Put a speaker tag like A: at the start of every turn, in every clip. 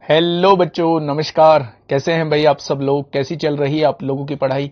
A: Hello बच्चों, नमस्कार। कैसे हैं भाई आप सब लोग? कैसी चल रही है आप लोगों की पढ़ाई?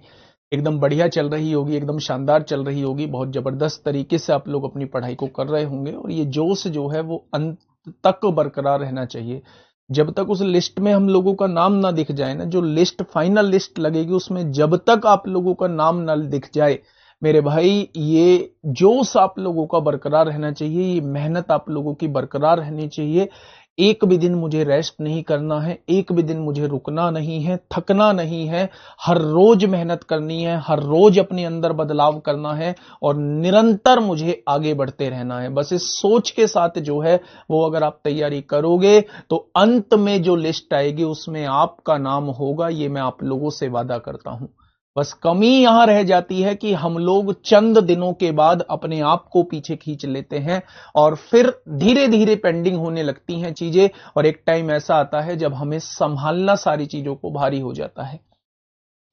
A: एकदम बढ़िया चल रही होगी, एकदम शानदार चल रही होगी। बहुत जबरदस्त तरीके से आप लोग अपनी पढ़ाई को कर रहे होंगे और ये जोश जो है वो अंत तक बरकरार रहना चाहिए। जब तक उस लिस्ट में हम लोगों का नाम ना दिख जाए ना, जो लिस्ट फाइनल लिस्ट लगेगी उसमें जब तक आप लोगों का नाम ना दिख जाए मेरे भाई, ये जोश आप लोगों का बरकरार रहना चाहिए, ये मेहनत आप लोगों की बरकरार रहनी चाहिए। एक भी दिन मुझे रेस्ट नहीं करना है, एक भी दिन मुझे रुकना नहीं है, थकना नहीं है। हर रोज मेहनत करनी है, हर रोज अपने अंदर बदलाव करना है और निरंतर मुझे आगे बढ़ते रहना है। बस इस सोच के साथ जो है वो अगर आप तैयारी करोगे तो अंत में जो लिस्ट आएगी उसमें आपका नाम होगा, ये मैं आप लोगों से वादा करता हूं। बस कमी यहां रह जाती है कि हम लोग चंद दिनों के बाद अपने आप को पीछे खींच लेते हैं और फिर धीरे धीरे पेंडिंग होने लगती हैं चीजें, और एक टाइम ऐसा आता है जब हमें संभालना सारी चीजों को भारी हो जाता है।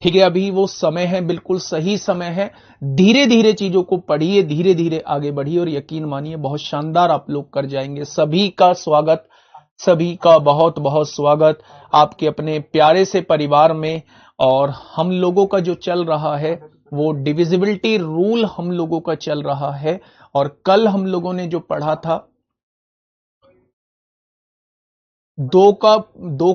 A: ठीक है, अभी वो समय है, बिल्कुल सही समय है। धीरे धीरे चीजों को पढ़िए, धीरे धीरे आगे बढ़िए और यकीन मानिए बहुत शानदार आप लोग कर जाएंगे। सभी का स्वागत, सभी का बहुत बहुत स्वागत आपके अपने प्यारे से परिवार में। और हम लोगों का जो चल रहा है वो डिविजिबिलिटी रूल हम लोगों का चल रहा है। और कल हम लोगों ने जो पढ़ा था, दो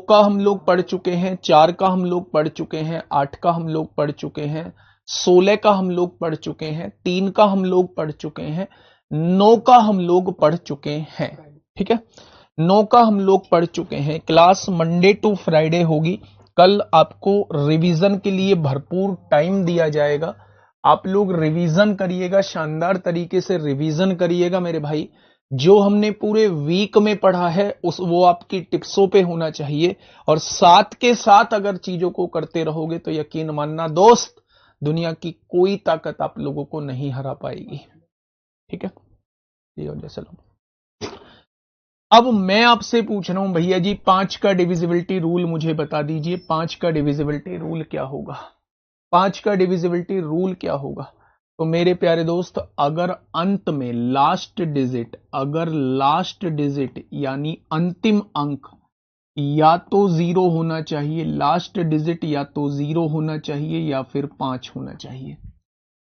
A: का हम लोग पढ़ चुके हैं, 4 का हम लोग पढ़ चुके हैं, 8 का हम लोग पढ़ चुके हैं, 16 का हम लोग पढ़ चुके हैं, 3 का हम लोग पढ़ चुके हैं, 9 का हम लोग पढ़ चुके हैं। ठीक है, 9 का हम लोग पढ़ चुके हैं। क्लास मंडे टू फ्राइडे होगी। कल आपको रिवीजन के लिए भरपूर टाइम दिया जाएगा। आप लोग रिवीजन करिएगा, शानदार तरीके से रिवीजन करिएगा मेरे भाई। जो हमने पूरे वीक में पढ़ा है उस वो आपकी टिप्सों पे होना चाहिए, और साथ के साथ अगर चीजों को करते रहोगे तो यकीन मानना दोस्त, दुनिया की कोई ताकत आप लोगों को नहीं हरा पाएगी। ठीक है, ये हो जैसे लोग। अब मैं आपसे पूछ रहा हूं भैया जी, 5 का डिविजिबिलिटी रूल मुझे बता दीजिए। 5 का डिविजिबिलिटी रूल क्या होगा? 5 का डिविजिबिलिटी रूल क्या होगा? तो मेरे प्यारे दोस्त, अगर अंत में लास्ट डिजिट यानी अंतिम अंक या तो 0 होना चाहिए, लास्ट डिजिट या तो 0 होना चाहिए या फिर 5 होना चाहिए।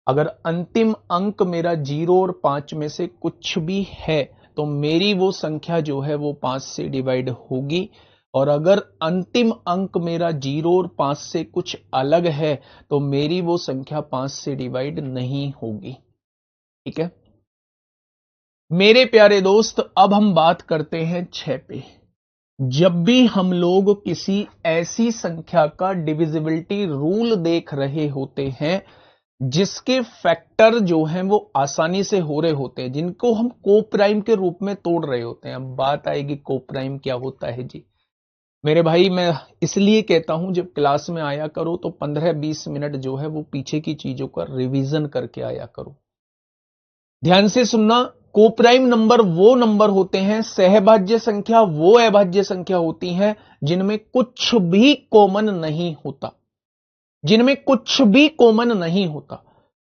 A: अगर अंतिम अंक मेरा 0 और 5 में से कुछ भी है तो मेरी वो संख्या जो है वो 5 से डिवाइड होगी। और अगर अंतिम अंक मेरा 0 और 5 से कुछ अलग है तो मेरी वो संख्या 5 से डिवाइड नहीं होगी। ठीक है मेरे प्यारे दोस्त, अब हम बात करते हैं 6 पे। जब भी हम लोग किसी ऐसी संख्या का डिविजिबिलिटी रूल देख रहे होते हैं जिसके फैक्टर जो हैं वो आसानी से हो रहे होते हैं, जिनको हम कोप्राइम के रूप में तोड़ रहे होते हैं। अब बात आएगी कोप्राइम क्या होता है जी। मेरे भाई, मैं इसलिए कहता हूं जब क्लास में आया करो तो 15-20 मिनट जो है वो पीछे की चीजों का रिवीजन करके आया करो। ध्यान से सुनना, कोप्राइम नंबर वो नंबर होते हैं, सहभाज्य संख्या वो अभाज्य संख्या होती हैं जिनमें कुछ भी कॉमन नहीं होता, जिनमें कुछ भी कॉमन नहीं होता।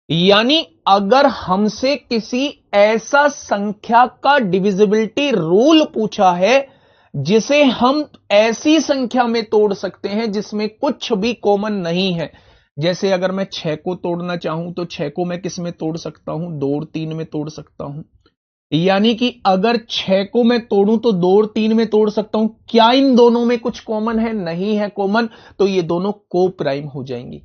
A: यानी अगर हमसे किसी ऐसा संख्या का डिविजिबिलिटी रूल पूछा है जिसे हम ऐसी संख्या में तोड़ सकते हैं जिसमें कुछ भी कॉमन नहीं है, जैसे अगर मैं 6 को तोड़ना चाहूं तो 6 को मैं किस में तोड़ सकता हूं? 2 और 3 में तोड़ सकता हूं। यानी कि अगर 6 को मैं तोड़ूं तो 2 और 3 में तोड़ सकता हूं। क्या इन दोनों में कुछ कॉमन है? नहीं है कॉमन, तो ये दोनों को प्राइम हो जाएंगी।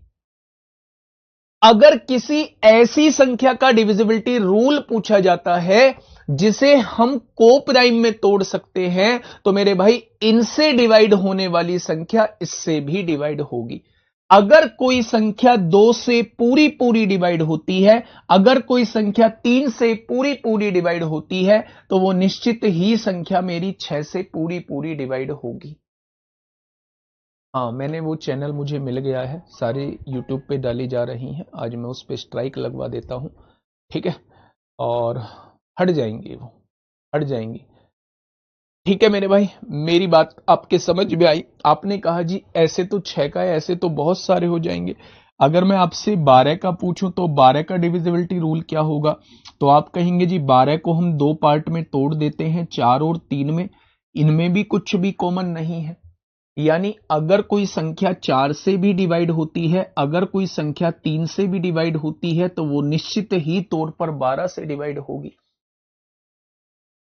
A: अगर किसी ऐसी संख्या का डिविजिबिलिटी रूल पूछा जाता है जिसे हम को प्राइम में तोड़ सकते हैं तो मेरे भाई, इनसे डिवाइड होने वाली संख्या इससे भी डिवाइड होगी। अगर कोई संख्या 2 से पूरी पूरी डिवाइड होती है, अगर कोई संख्या 3 से पूरी पूरी डिवाइड होती है तो वो निश्चित ही संख्या मेरी 6 से पूरी पूरी डिवाइड होगी। हाँ, मैंने वो चैनल मुझे मिल गया है, सारे यूट्यूब पे डाली जा रही हैं। आज मैं उस पर स्ट्राइक लगवा देता हूँ। ठीक है, और हट जाएंगी, वो हट जाएंगी। ठीक है मेरे भाई, मेरी बात आपके समझ में आई। आपने कहा जी ऐसे तो 6 का है, ऐसे तो बहुत सारे हो जाएंगे। अगर मैं आपसे 12 का पूछूं तो 12 का डिविजिबिलिटी रूल क्या होगा? तो आप कहेंगे जी 12 को हम 2 पार्ट में तोड़ देते हैं, 4 और 3 में। इनमें भी कुछ भी कॉमन नहीं है। यानी अगर कोई संख्या 4 से भी डिवाइड होती है, अगर कोई संख्या 3 से भी डिवाइड होती है, तो वो निश्चित ही तौर पर 12 से डिवाइड होगी।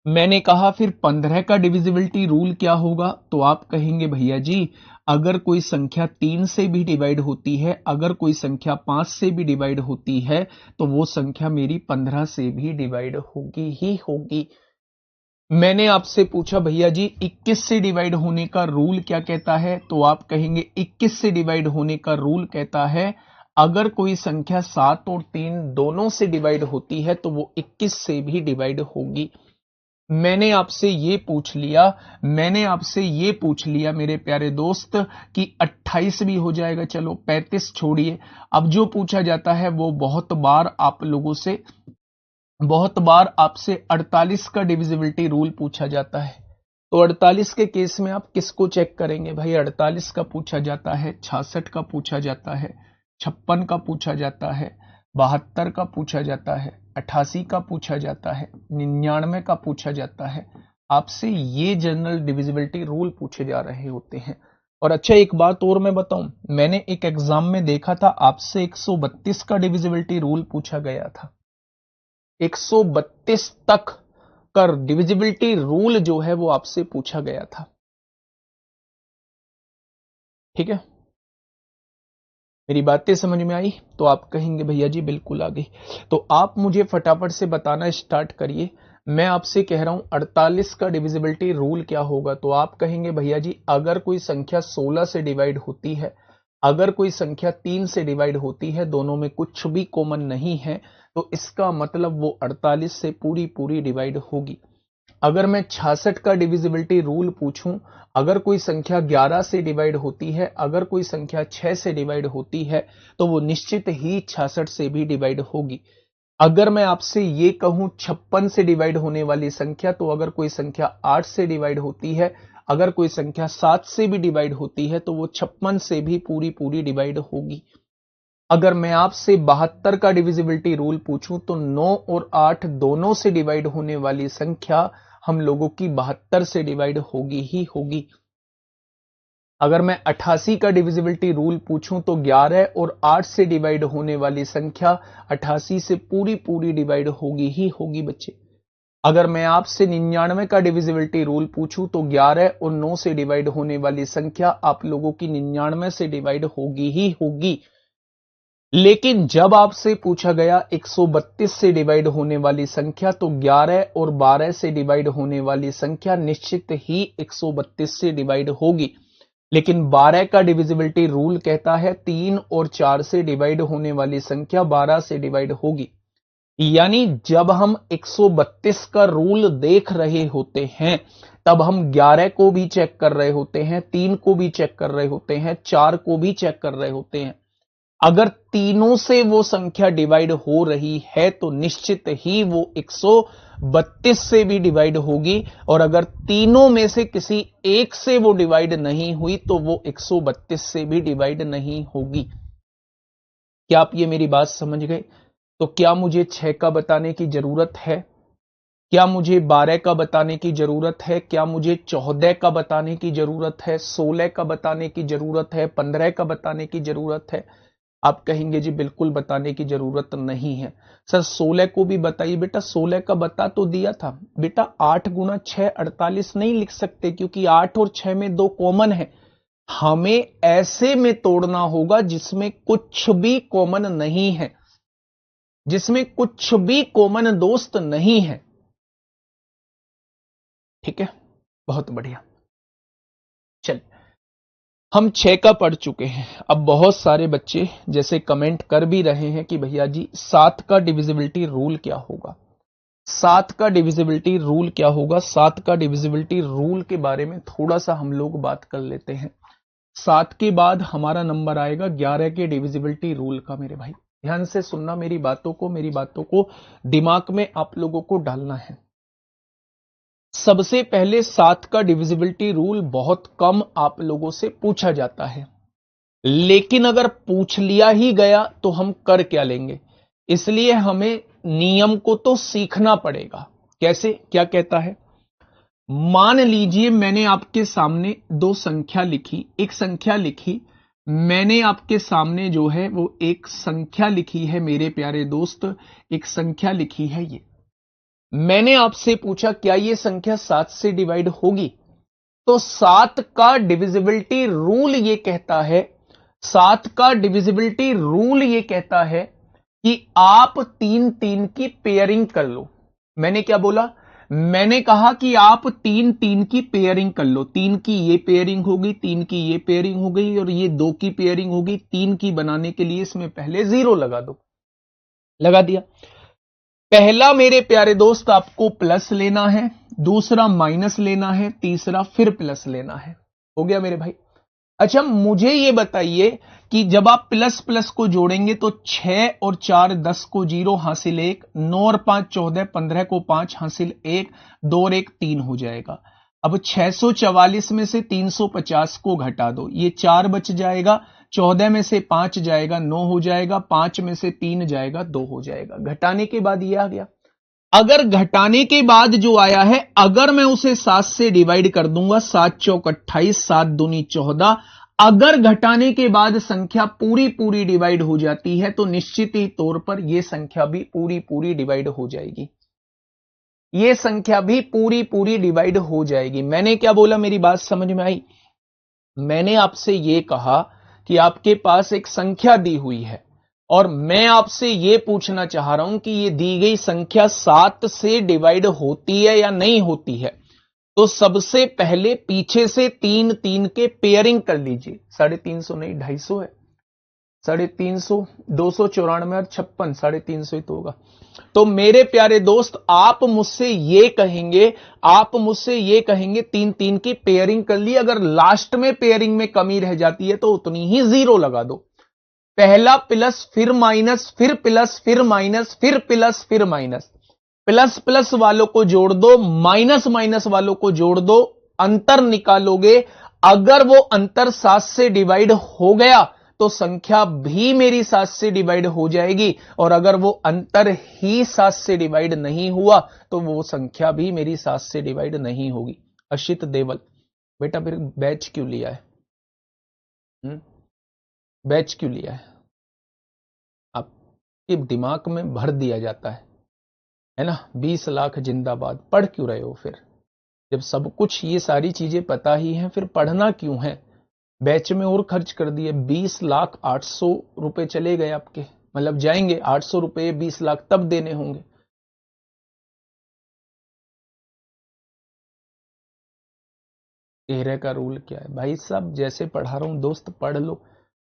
A: मैंने कहा फिर 15 का डिविजिबिलिटी रूल क्या होगा, तो आप कहेंगे भैया जी अगर कोई संख्या 3 से भी डिवाइड होती है, अगर कोई संख्या 5 से भी डिवाइड होती है, तो वो संख्या मेरी 15 से भी डिवाइड होगी ही होगी। मैंने आपसे पूछा भैया जी 21 से डिवाइड होने का रूल क्या कहता है, तो आप कहेंगे 21 से डिवाइड होने का रूल कहता है अगर कोई संख्या 7 और 3 दोनों से डिवाइड होती है तो वो 21 से भी डिवाइड होगी। मैंने आपसे ये पूछ लिया मेरे प्यारे दोस्त कि 28 भी हो जाएगा, चलो 35 छोड़िए। अब जो पूछा जाता है वो बहुत बार आपसे 48 का डिविजिबिलिटी रूल पूछा जाता है। तो 48 के केस में आप किसको चेक करेंगे भाई? 48 का पूछा जाता है, 66 का पूछा जाता है, 56 का पूछा जाता है, 72 का पूछा जाता है, 88 का पूछा जाता है, 99 का पूछा जाता है। आपसे ये जनरल डिविजिबिलिटी रूल पूछे जा रहे होते हैं। और अच्छा एक बात और मैं बताऊं, मैंने एक एग्जाम में देखा था आपसे 132 का डिविजिबिलिटी रूल पूछा गया था। 132 तक का डिविजिबिलिटी रूल जो है वो आपसे पूछा गया था। ठीक है, मेरी बातें समझ में आई? तो आप कहेंगे भैया जी बिल्कुल आ गई। तो आप मुझे फटाफट से बताना स्टार्ट करिए। मैं आपसे कह रहा हूं 48 का डिविजिबिलिटी रूल क्या होगा, तो आप कहेंगे भैया जी अगर कोई संख्या 16 से डिवाइड होती है, अगर कोई संख्या 3 से डिवाइड होती है, दोनों में कुछ भी कॉमन नहीं है, तो इसका मतलब वो 48 से पूरी डिवाइड होगी। अगर मैं 66 का डिविजिबिलिटी रूल पूछूं, अगर कोई संख्या 11 से डिवाइड होती है, अगर कोई संख्या 6 से डिवाइड होती है, तो वो निश्चित ही 66 से भी डिवाइड होगी। अगर मैं आपसे ये कहूं 56 से डिवाइड होने वाली संख्या, तो अगर कोई संख्या 8 से डिवाइड होती है, अगर कोई संख्या 7 से भी डिवाइड होती है, तो वो 56 से भी पूरी डिवाइड होगी। अगर मैं आपसे 72 का डिविजिबिलिटी रूल पूछूं, तो 9 और 8 दोनों से डिवाइड होने वाली संख्या हम लोगों की 72 से डिवाइड होगी ही होगी। अगर मैं 88 का डिविजिबिलिटी रूल पूछूं, तो 11 और 8 से डिवाइड होने वाली संख्या 88 से पूरी डिवाइड होगी ही होगी बच्चे। अगर मैं आपसे 99 का डिविजिबिलिटी रूल पूछूं, तो 11 और 9 से डिवाइड होने वाली संख्या आप लोगों की 99 से डिवाइड होगी ही होगी। लेकिन जब आपसे पूछा गया 132 से डिवाइड होने वाली संख्या, तो 11 और 12 से डिवाइड होने वाली संख्या निश्चित ही 132 से डिवाइड होगी। लेकिन 12 का डिविजिबिलिटी रूल कहता है 3 और 4 से डिवाइड होने वाली संख्या 12 से डिवाइड होगी। यानी जब हम 132 का रूल देख रहे होते हैं, तब हम 11 को भी चेक कर रहे होते हैं, 3 को भी चेक कर रहे होते हैं, 4 को भी चेक कर रहे होते हैं। अगर तीनों से वो संख्या डिवाइड हो रही है, तो निश्चित ही वो 132 से भी डिवाइड होगी, और अगर तीनों में से किसी एक से वो डिवाइड नहीं हुई, तो वो 132 से भी डिवाइड नहीं होगी। क्या आप ये मेरी बात समझ गए? तो क्या मुझे 6 का बताने की जरूरत है? क्या मुझे 12 का बताने की जरूरत है? क्या मुझे 14 का बताने की जरूरत है? 16 का बताने की जरूरत है? 15 का बताने की जरूरत है? आप कहेंगे जी बिल्कुल बताने की जरूरत नहीं है सर। 16 को भी बताइए। बेटा 16 का बता तो दिया था बेटा, 8 गुना 6 48 नहीं लिख सकते, क्योंकि 8 और 6 में 2 कॉमन है। हमें ऐसे में तोड़ना होगा जिसमें कुछ भी कॉमन नहीं है, जिसमें कुछ भी कॉमन दोस्त नहीं है। ठीक है, बहुत बढ़िया। चल, हम 6 का पढ़ चुके हैं। अब बहुत सारे बच्चे जैसे कमेंट कर भी रहे हैं कि भैया जी 7 का डिविजिबिलिटी रूल क्या होगा? 7 का डिविजिबिलिटी रूल क्या होगा? 7 का डिविजिबिलिटी रूल के बारे में थोड़ा सा हम लोग बात कर लेते हैं। 7 के बाद हमारा नंबर आएगा 11 के डिविजिबिलिटी रूल का। मेरे भाई ध्यान से सुनना, मेरी बातों को दिमाग में आप लोगों को डालना है। सबसे पहले 7 का डिविजिबिलिटी रूल बहुत कम आप लोगों से पूछा जाता है, लेकिन अगर पूछ लिया ही गया तो हम कर क्या लेंगे? इसलिए हमें नियम को तो सीखना पड़ेगा। कैसे? क्या कहता है? मान लीजिए मैंने आपके सामने दो संख्या लिखी, एक संख्या लिखी, मैंने आपके सामने जो है वो एक संख्या लिखी है मेरे प्यारे दोस्त, एक संख्या लिखी है ये। मैंने आपसे पूछा क्या ये संख्या 7 से डिवाइड होगी? तो 7 का डिविजिबिलिटी रूल ये कहता है, 7 का डिविजिबिलिटी रूल ये कहता है कि आप 3-3 की पेयरिंग कर लो। मैंने क्या बोला? मैंने कहा कि आप 3-3 की पेयरिंग कर लो। 3 की ये पेयरिंग होगी, 3 की ये पेयरिंग हो गई और ये 2 की पेयरिंग होगी। 3 की बनाने के लिए इसमें पहले 0 लगा दो। लगा दिया। पहला मेरे प्यारे दोस्त आपको प्लस लेना है, दूसरा माइनस लेना है, तीसरा फिर प्लस लेना है। हो गया मेरे भाई। अच्छा मुझे ये बताइए कि जब आप प्लस प्लस को जोड़ेंगे तो 6 और 4 10 को 0 हासिल 1, 9 और 5 14, 15 को 5 हासिल 1, 2 और 1 3 हो जाएगा। अब 644 में से 350 को घटा दो, ये 4 बच जाएगा, 14 में से 5 जाएगा 9 हो जाएगा, 5 में से 3 जाएगा 2 हो जाएगा। घटाने के बाद ये आ गया। अगर घटाने के बाद जो आया है, अगर मैं उसे 7 से डिवाइड कर दूंगा, 7 चौक 28, 7 दूनी 14, अगर घटाने के बाद संख्या पूरी पूरी डिवाइड हो जाती है तो निश्चित ही तौर पर यह संख्या भी पूरी पूरी डिवाइड हो जाएगी। यह संख्या भी पूरी पूरी डिवाइड हो जाएगी। मैंने क्या बोला, मेरी बात समझ में आई? मैंने आपसे यह कहा कि आपके पास एक संख्या दी हुई है और मैं आपसे यह पूछना चाह रहा हूं कि यह दी गई संख्या 7 से डिवाइड होती है या नहीं होती है। तो सबसे पहले पीछे से 3-3 के पेयरिंग कर लीजिए। 350 नहीं 250 है, 350, 294 और 56, 350 ही तो होगा। तो मेरे प्यारे दोस्त आप मुझसे ये कहेंगे, 3-3 की पेयरिंग कर ली, अगर लास्ट में पेयरिंग में कमी रह जाती है तो उतनी ही 0 लगा दो। पहला प्लस फिर माइनस फिर प्लस फिर माइनस फिर प्लस फिर माइनस, प्लस प्लस वालों को जोड़ दो, माइनस माइनस वालों को जोड़ दो, अंतर निकालोगे। अगर वो अंतर 7 से डिवाइड हो गया तो संख्या भी मेरी 7 से डिवाइड हो जाएगी, और अगर वो अंतर ही 7 से डिवाइड नहीं हुआ तो वो संख्या भी मेरी 7 से डिवाइड नहीं होगी। अशित देवल, बेटा फिर बैच क्यों लिया है? बैच क्यों लिया है? आपके दिमाग में भर दिया जाता है ना? 20 लाख जिंदाबाद, पढ़ क्यों रहे हो फिर? जब सब कुछ ये सारी चीजें पता ही हैं फिर पढ़ना क्यों है? बैच में और खर्च कर दिए, 20 लाख 800 रुपए चले गए आपके, मतलब जाएंगे 800 रुपए, 20 लाख तब देने होंगे। तेरह का रूल क्या है भाई साहब? जैसे पढ़ा रहा हूं दोस्त पढ़ लो,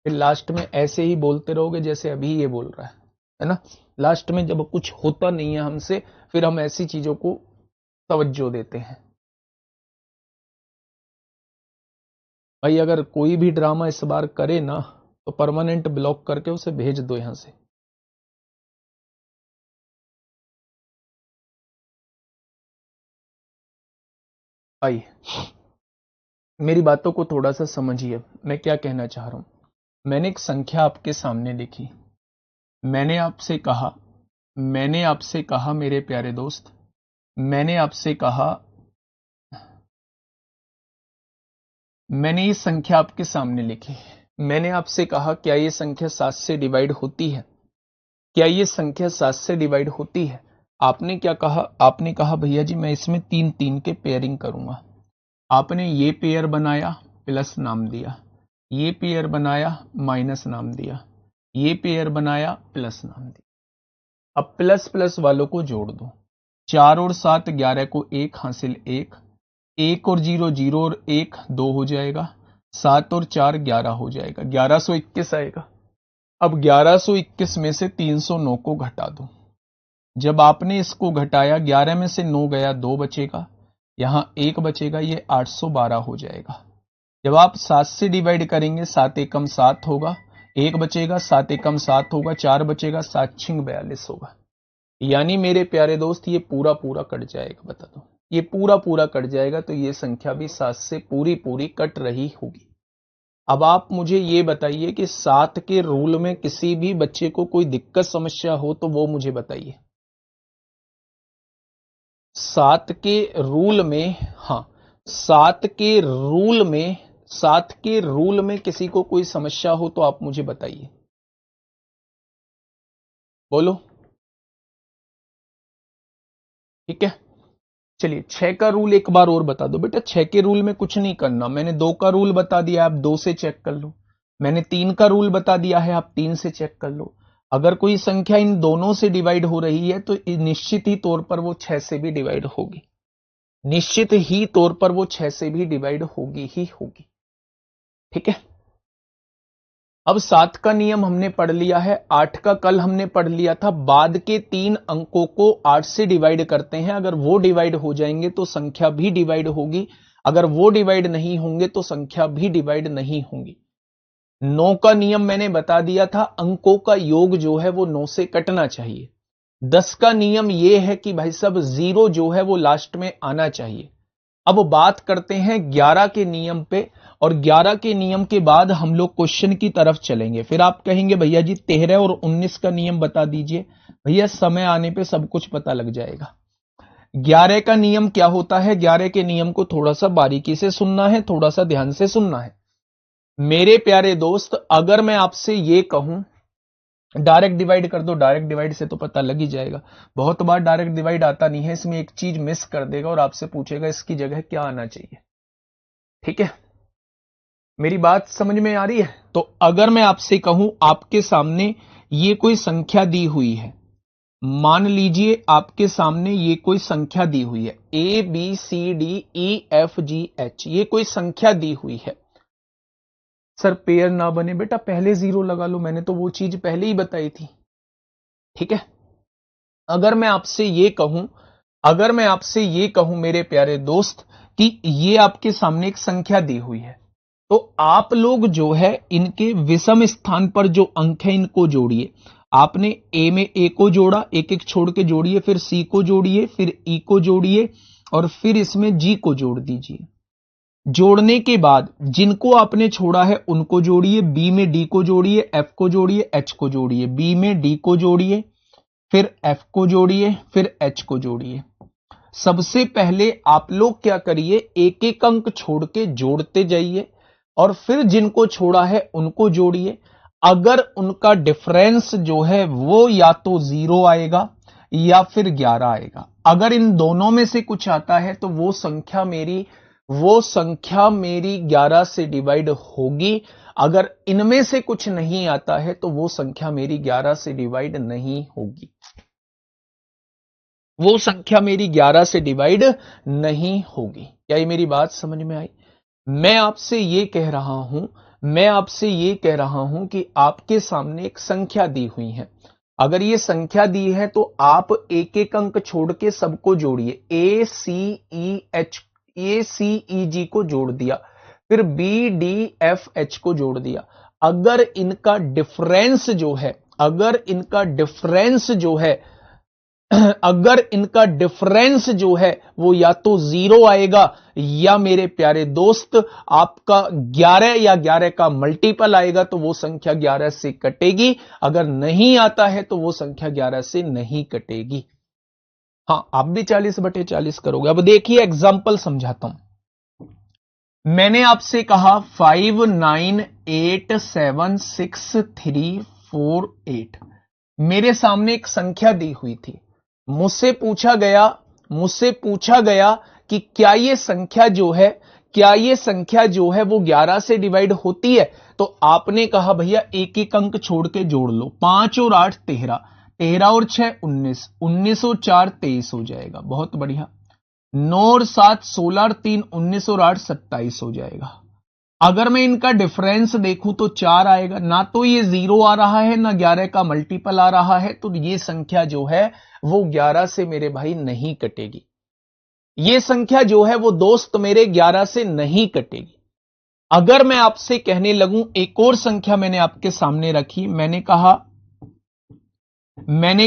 A: फिर लास्ट में ऐसे ही बोलते रहोगे जैसे अभी ये बोल रहा है ना? लास्ट में जब कुछ होता नहीं है हमसे फिर हम ऐसी चीजों को तवज्जो देते हैं। भाई अगर कोई भी ड्रामा इस बार करे ना तो परमानेंट ब्लॉक करके उसे भेज दो यहां से। भाई मेरी बातों को थोड़ा सा समझिए, मैं क्या कहना चाह रहा हूं। मैंने एक संख्या आपके सामने लिखी, मैंने आपसे कहा मेरे प्यारे दोस्त, मैंने आपसे कहा, मैंने ये संख्या आपके सामने लिखी, मैंने आपसे कहा क्या ये संख्या 7 से डिवाइड होती है? क्या ये संख्या 7 से डिवाइड होती है? आपने क्या कहा? आपने कहा भैया जी मैं इसमें 3-3 के पेयरिंग करूंगा। आपने ये पेयर बनाया, प्लस नाम दिया, ये पेयर बनाया, माइनस नाम दिया, ये पेयर बनाया, प्लस नाम दिया। अब प्लस प्लस वालों को जोड़ दो, 4 और 7 11 को 1 हासिल 1, 1 और 0 0 और 1 2 हो जाएगा, 7 और 4 11 हो जाएगा, 1121 आएगा। अब 1121 में से 309 को घटा दो। जब आपने इसको घटाया 11 में से 9 गया 2 बचेगा, यहां 1 बचेगा, ये 812 हो जाएगा। जब आप 7 से डिवाइड करेंगे 7 एकम 7 होगा, 1 बचेगा, 7 एकम 7 होगा, 4 बचेगा, 7 छिंग 42 होगा। यानी मेरे प्यारे दोस्त ये पूरा पूरा कट जाएगा। बता दो, ये पूरा पूरा कट जाएगा तो ये संख्या भी 7 से पूरी पूरी कट रही होगी। अब आप मुझे ये बताइए कि 7 के रूल में किसी भी बच्चे को कोई दिक्कत समस्या हो तो वो मुझे बताइए। 7 के रूल में, हाँ 7 के रूल में किसी को कोई समस्या हो तो आप मुझे बताइए, बोलो। ठीक है, चलिए 6 का रूल एक बार और बता दो बेटा। 6 के रूल में कुछ नहीं करना, मैंने 2 का रूल बता दिया, आप 2 से चेक कर लो। मैंने 3 का रूल बता दिया है, आप 3 से चेक कर लो। अगर कोई संख्या इन दोनों से डिवाइड हो रही है तो निश्चित ही तौर पर वो 6 से भी डिवाइड होगी, निश्चित ही तौर पर वो 6 से भी डिवाइड होगी ही होगी। ठीक है, अब 7 का नियम हमने पढ़ लिया है, 8 का कल हमने पढ़ लिया था। बाद के 3 अंकों को 8 से डिवाइड करते हैं, अगर वो डिवाइड हो जाएंगे तो संख्या भी डिवाइड होगी, अगर वो डिवाइड नहीं होंगे तो संख्या भी डिवाइड नहीं होंगी। 9 का नियम मैंने बता दिया था, अंकों का योग जो है वो 9 से कटना चाहिए। 10 का नियम ये है कि भाई साहब 0 जो है वो लास्ट में आना चाहिए। अब बात करते हैं 11 के नियम पे, और 11 के नियम के बाद हम लोग क्वेश्चन की तरफ चलेंगे। फिर आप कहेंगे भैया जी 13 और 19 का नियम बता दीजिए। भैया समय आने पे सब कुछ पता लग जाएगा। 11 का नियम क्या होता है, 11 के नियम को थोड़ा सा बारीकी से सुनना है, थोड़ा सा ध्यान से सुनना है मेरे प्यारे दोस्त। अगर मैं आपसे ये कहूं डायरेक्ट डिवाइड कर दो, डायरेक्ट डिवाइड से तो पता लग ही जाएगा। बहुत बार डायरेक्ट डिवाइड आता नहीं है, इसमें एक चीज मिस कर देगा और आपसे पूछेगा इसकी जगह क्या आना चाहिए। ठीक है, मेरी बात समझ में आ रही है? तो अगर मैं आपसे कहूं आपके सामने ये कोई संख्या दी हुई है, मान लीजिए आपके सामने ये कोई संख्या दी हुई है ABCDEFGH, ये कोई संख्या दी हुई है। सर पेयर ना बने बेटा, पहले 0 लगा लो, मैंने तो वो चीज पहले ही बताई थी। ठीक है, अगर मैं आपसे ये कहूं मेरे प्यारे दोस्त कि ये आपके सामने एक संख्या दी हुई है, तो आप लोग जो है इनके विषम स्थान पर जो अंक है इनको जोड़िए। आपने ए में ए को जोड़ा, एक एक छोड़ के जोड़िए, फिर सी को जोड़िए, फिर ई को जोड़िए, और फिर इसमें जी को जोड़ दीजिए। जोड़ने के बाद जिनको आपने छोड़ा है उनको जोड़िए, बी में डी को जोड़िए, एफ को जोड़िए, एच को जोड़िए, बी में डी को जोड़िए, फिर एफ को जोड़िए, फिर एच को जोड़िए। सबसे पहले आप लोग क्या करिए, एक एक अंक छोड़ के जोड़ते जाइए और फिर जिनको छोड़ा है उनको जोड़िए। अगर उनका डिफरेंस जो है वो या तो 0 आएगा या फिर 11 आएगा। अगर इन दोनों में से कुछ आता है तो वो संख्या मेरी 11 से डिवाइड होगी। अगर इनमें से कुछ नहीं आता है तो वो संख्या मेरी 11 से डिवाइड नहीं होगी, वो संख्या मेरी 11 से डिवाइड नहीं होगी। क्या ये मेरी बात समझ में आई? मैं आपसे ये कह रहा हूं कि आपके सामने एक संख्या दी हुई है। अगर ये संख्या दी है तो आप एक एक अंक छोड़ के सबको जोड़िए। ACEG को जोड़ दिया, फिर BDFH को जोड़ दिया। अगर इनका डिफरेंस जो है वो या तो 0 आएगा या मेरे प्यारे दोस्त आपका 11 या 11 का मल्टीपल आएगा, तो वो संख्या 11 से कटेगी। अगर नहीं आता है तो वो संख्या 11 से नहीं कटेगी। हां, आप भी 40/40 करोगे। अब देखिए एग्जाम्पल समझाता हूं। मैंने आपसे कहा 59876348, मेरे सामने एक संख्या दी हुई थी। मुझसे पूछा गया कि क्या ये संख्या जो है वो 11 से डिवाइड होती है? तो आपने कहा भैया एक एक अंक छोड़ के जोड़ लो। 5 और 8 13, 13 और 6 19, 19 और 4 23 हो जाएगा। बहुत बढ़िया। 9 और 7 16 और 3 19 और 8 27 हो जाएगा। अगर मैं इनका डिफरेंस देखूं तो 4 आएगा। ना तो ये 0 आ रहा है ना 11 का मल्टीपल आ रहा है, तो ये संख्या जो है वो 11 से मेरे भाई नहीं कटेगी। ये संख्या जो है वो दोस्त मेरे 11 से नहीं कटेगी। अगर मैं आपसे कहने लगूं, एक और संख्या मैंने आपके सामने रखी, मैंने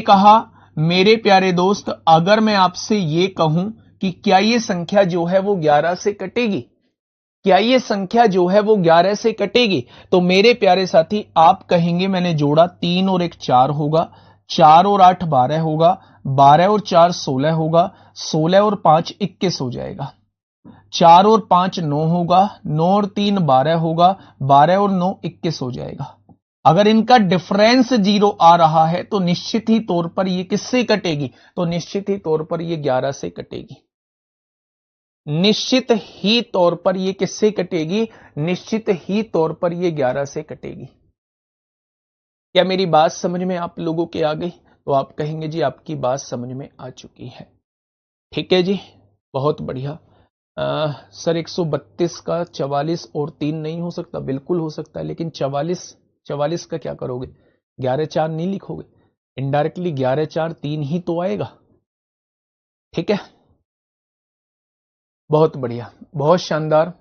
A: कहा मेरे प्यारे दोस्त, अगर मैं आपसे ये कहूं कि क्या ये संख्या जो है वो 11 से कटेगी, क्या ये संख्या जो है वो 11 से कटेगी? तो मेरे प्यारे साथी आप कहेंगे मैंने जोड़ा 3 और 1 4 होगा, 4 और 8 12 होगा, 12 और 4 16 होगा, 16 और 5 21 हो जाएगा, 4 और 5 9 होगा, 9 और 3 12 होगा, 12 और 9 21 हो जाएगा। अगर इनका डिफरेंस 0 आ रहा है तो निश्चित ही तौर पर ये किससे कटेगी? तो निश्चित ही तौर पर ये 11 से कटेगी। निश्चित ही तौर पर ये किससे कटेगी? निश्चित ही तौर पर ये 11 से कटेगी। क्या मेरी बात समझ में आप लोगों के आ गई? तो आप कहेंगे जी आपकी बात समझ में आ चुकी है। ठीक है जी, बहुत बढ़िया। सर 132 का 44 और 3 नहीं हो सकता? बिल्कुल हो सकता है, लेकिन 44 का क्या करोगे? 11 4 नहीं लिखोगे? इनडायरेक्टली 11 4 3 ही तो आएगा। ठीक है, बहुत बढ़िया, बहुत शानदार।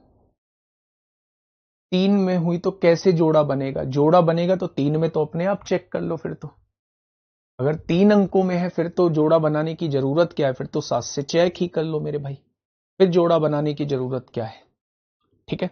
A: 3 में हुई तो कैसे जोड़ा बनेगा? जोड़ा बनेगा तो 3 में तो अपने आप चेक कर लो। फिर तो अगर 3 अंकों में है फिर तो जोड़ा बनाने की जरूरत क्या है? फिर तो 7 से चेक ही कर लो मेरे भाई, फिर जोड़ा बनाने की जरूरत क्या है? ठीक है,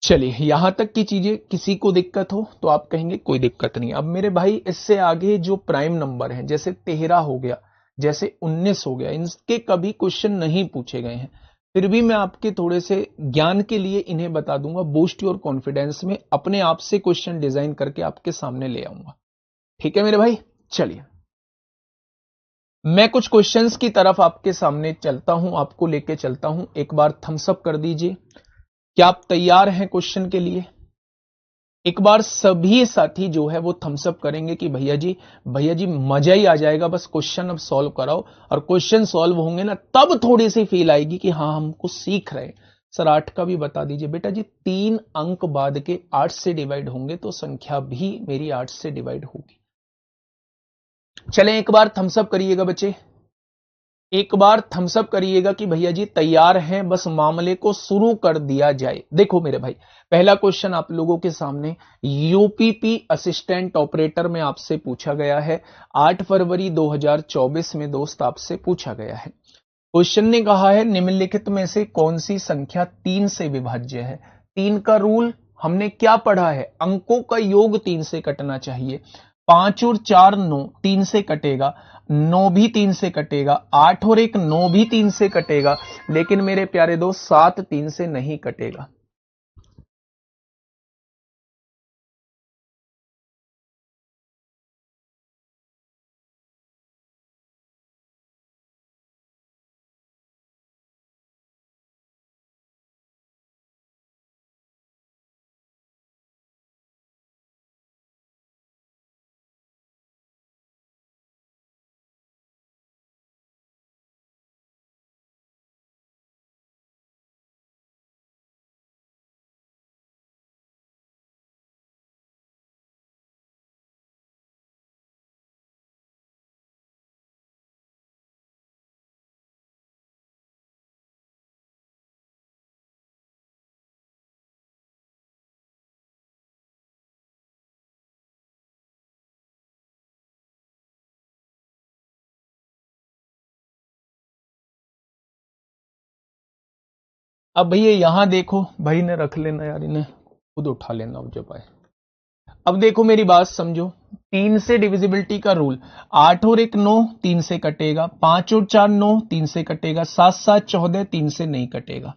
A: चलिए यहां तक की चीजें किसी को दिक्कत हो तो आप कहेंगे कोई दिक्कत नहीं। अब मेरे भाई इससे आगे जो प्राइम नंबर हैं, जैसे 13 हो गया, जैसे 19 हो गया, इनके कभी क्वेश्चन नहीं पूछे गए हैं, फिर भी मैं आपके थोड़े से ज्ञान के लिए इन्हें बता दूंगा। बूस्ट योर कॉन्फिडेंस में अपने आप से क्वेश्चन डिजाइन करके आपके सामने ले आऊंगा। ठीक है मेरे भाई, चलिए मैं कुछ क्वेश्चंस की तरफ आपके सामने चलता हूं, आपको लेके चलता हूं। एक बार थम्स अप कर दीजिए। क्या आप तैयार हैं क्वेश्चन के लिए? एक बार सभी साथी जो है वो थम्स अप करेंगे कि भैया जी मजा ही आ जाएगा, बस क्वेश्चन अब सॉल्व कराओ। और क्वेश्चन सॉल्व होंगे ना तब थोड़ी सी फील आएगी कि हाँ हम कुछ सीख रहे हैं। सर 8 का भी बता दीजिए। बेटा जी 3 अंक बाद के 8 से डिवाइड होंगे तो संख्या भी मेरी 8 से डिवाइड होगी। चलें एक बार थम्स अप करिएगा बच्चे, एक बार थम्स अप करिएगा कि भैया जी तैयार हैं, बस मामले को शुरू कर दिया जाए। देखो मेरे भाई, पहला क्वेश्चन आप लोगों के सामने यूपीपी असिस्टेंट ऑपरेटर में आपसे पूछा गया है। 8 फरवरी 2024 में दोस्त आपसे पूछा गया है। क्वेश्चन ने कहा है निम्नलिखित में से कौन सी संख्या 3 से विभाज्य है? 3 का रूल हमने क्या पढ़ा है? अंकों का योग 3 से कटना चाहिए। 5 और 4 9, 3 से कटेगा, 9 भी 3 से कटेगा, 8 और 1 9 भी 3 से कटेगा, लेकिन मेरे प्यारे दोस्त 7 3 से नहीं कटेगा। अब भैया यहां देखो, भाई ने रख लेना यार, इन्हें खुद उठा लेना जब आए। अब देखो मेरी बात समझो, 3 से डिविजिबिलिटी का रूल, 8 और 1 9 3 से कटेगा, 5 और 4 9 3 से कटेगा, 7 7 14 3 से नहीं कटेगा,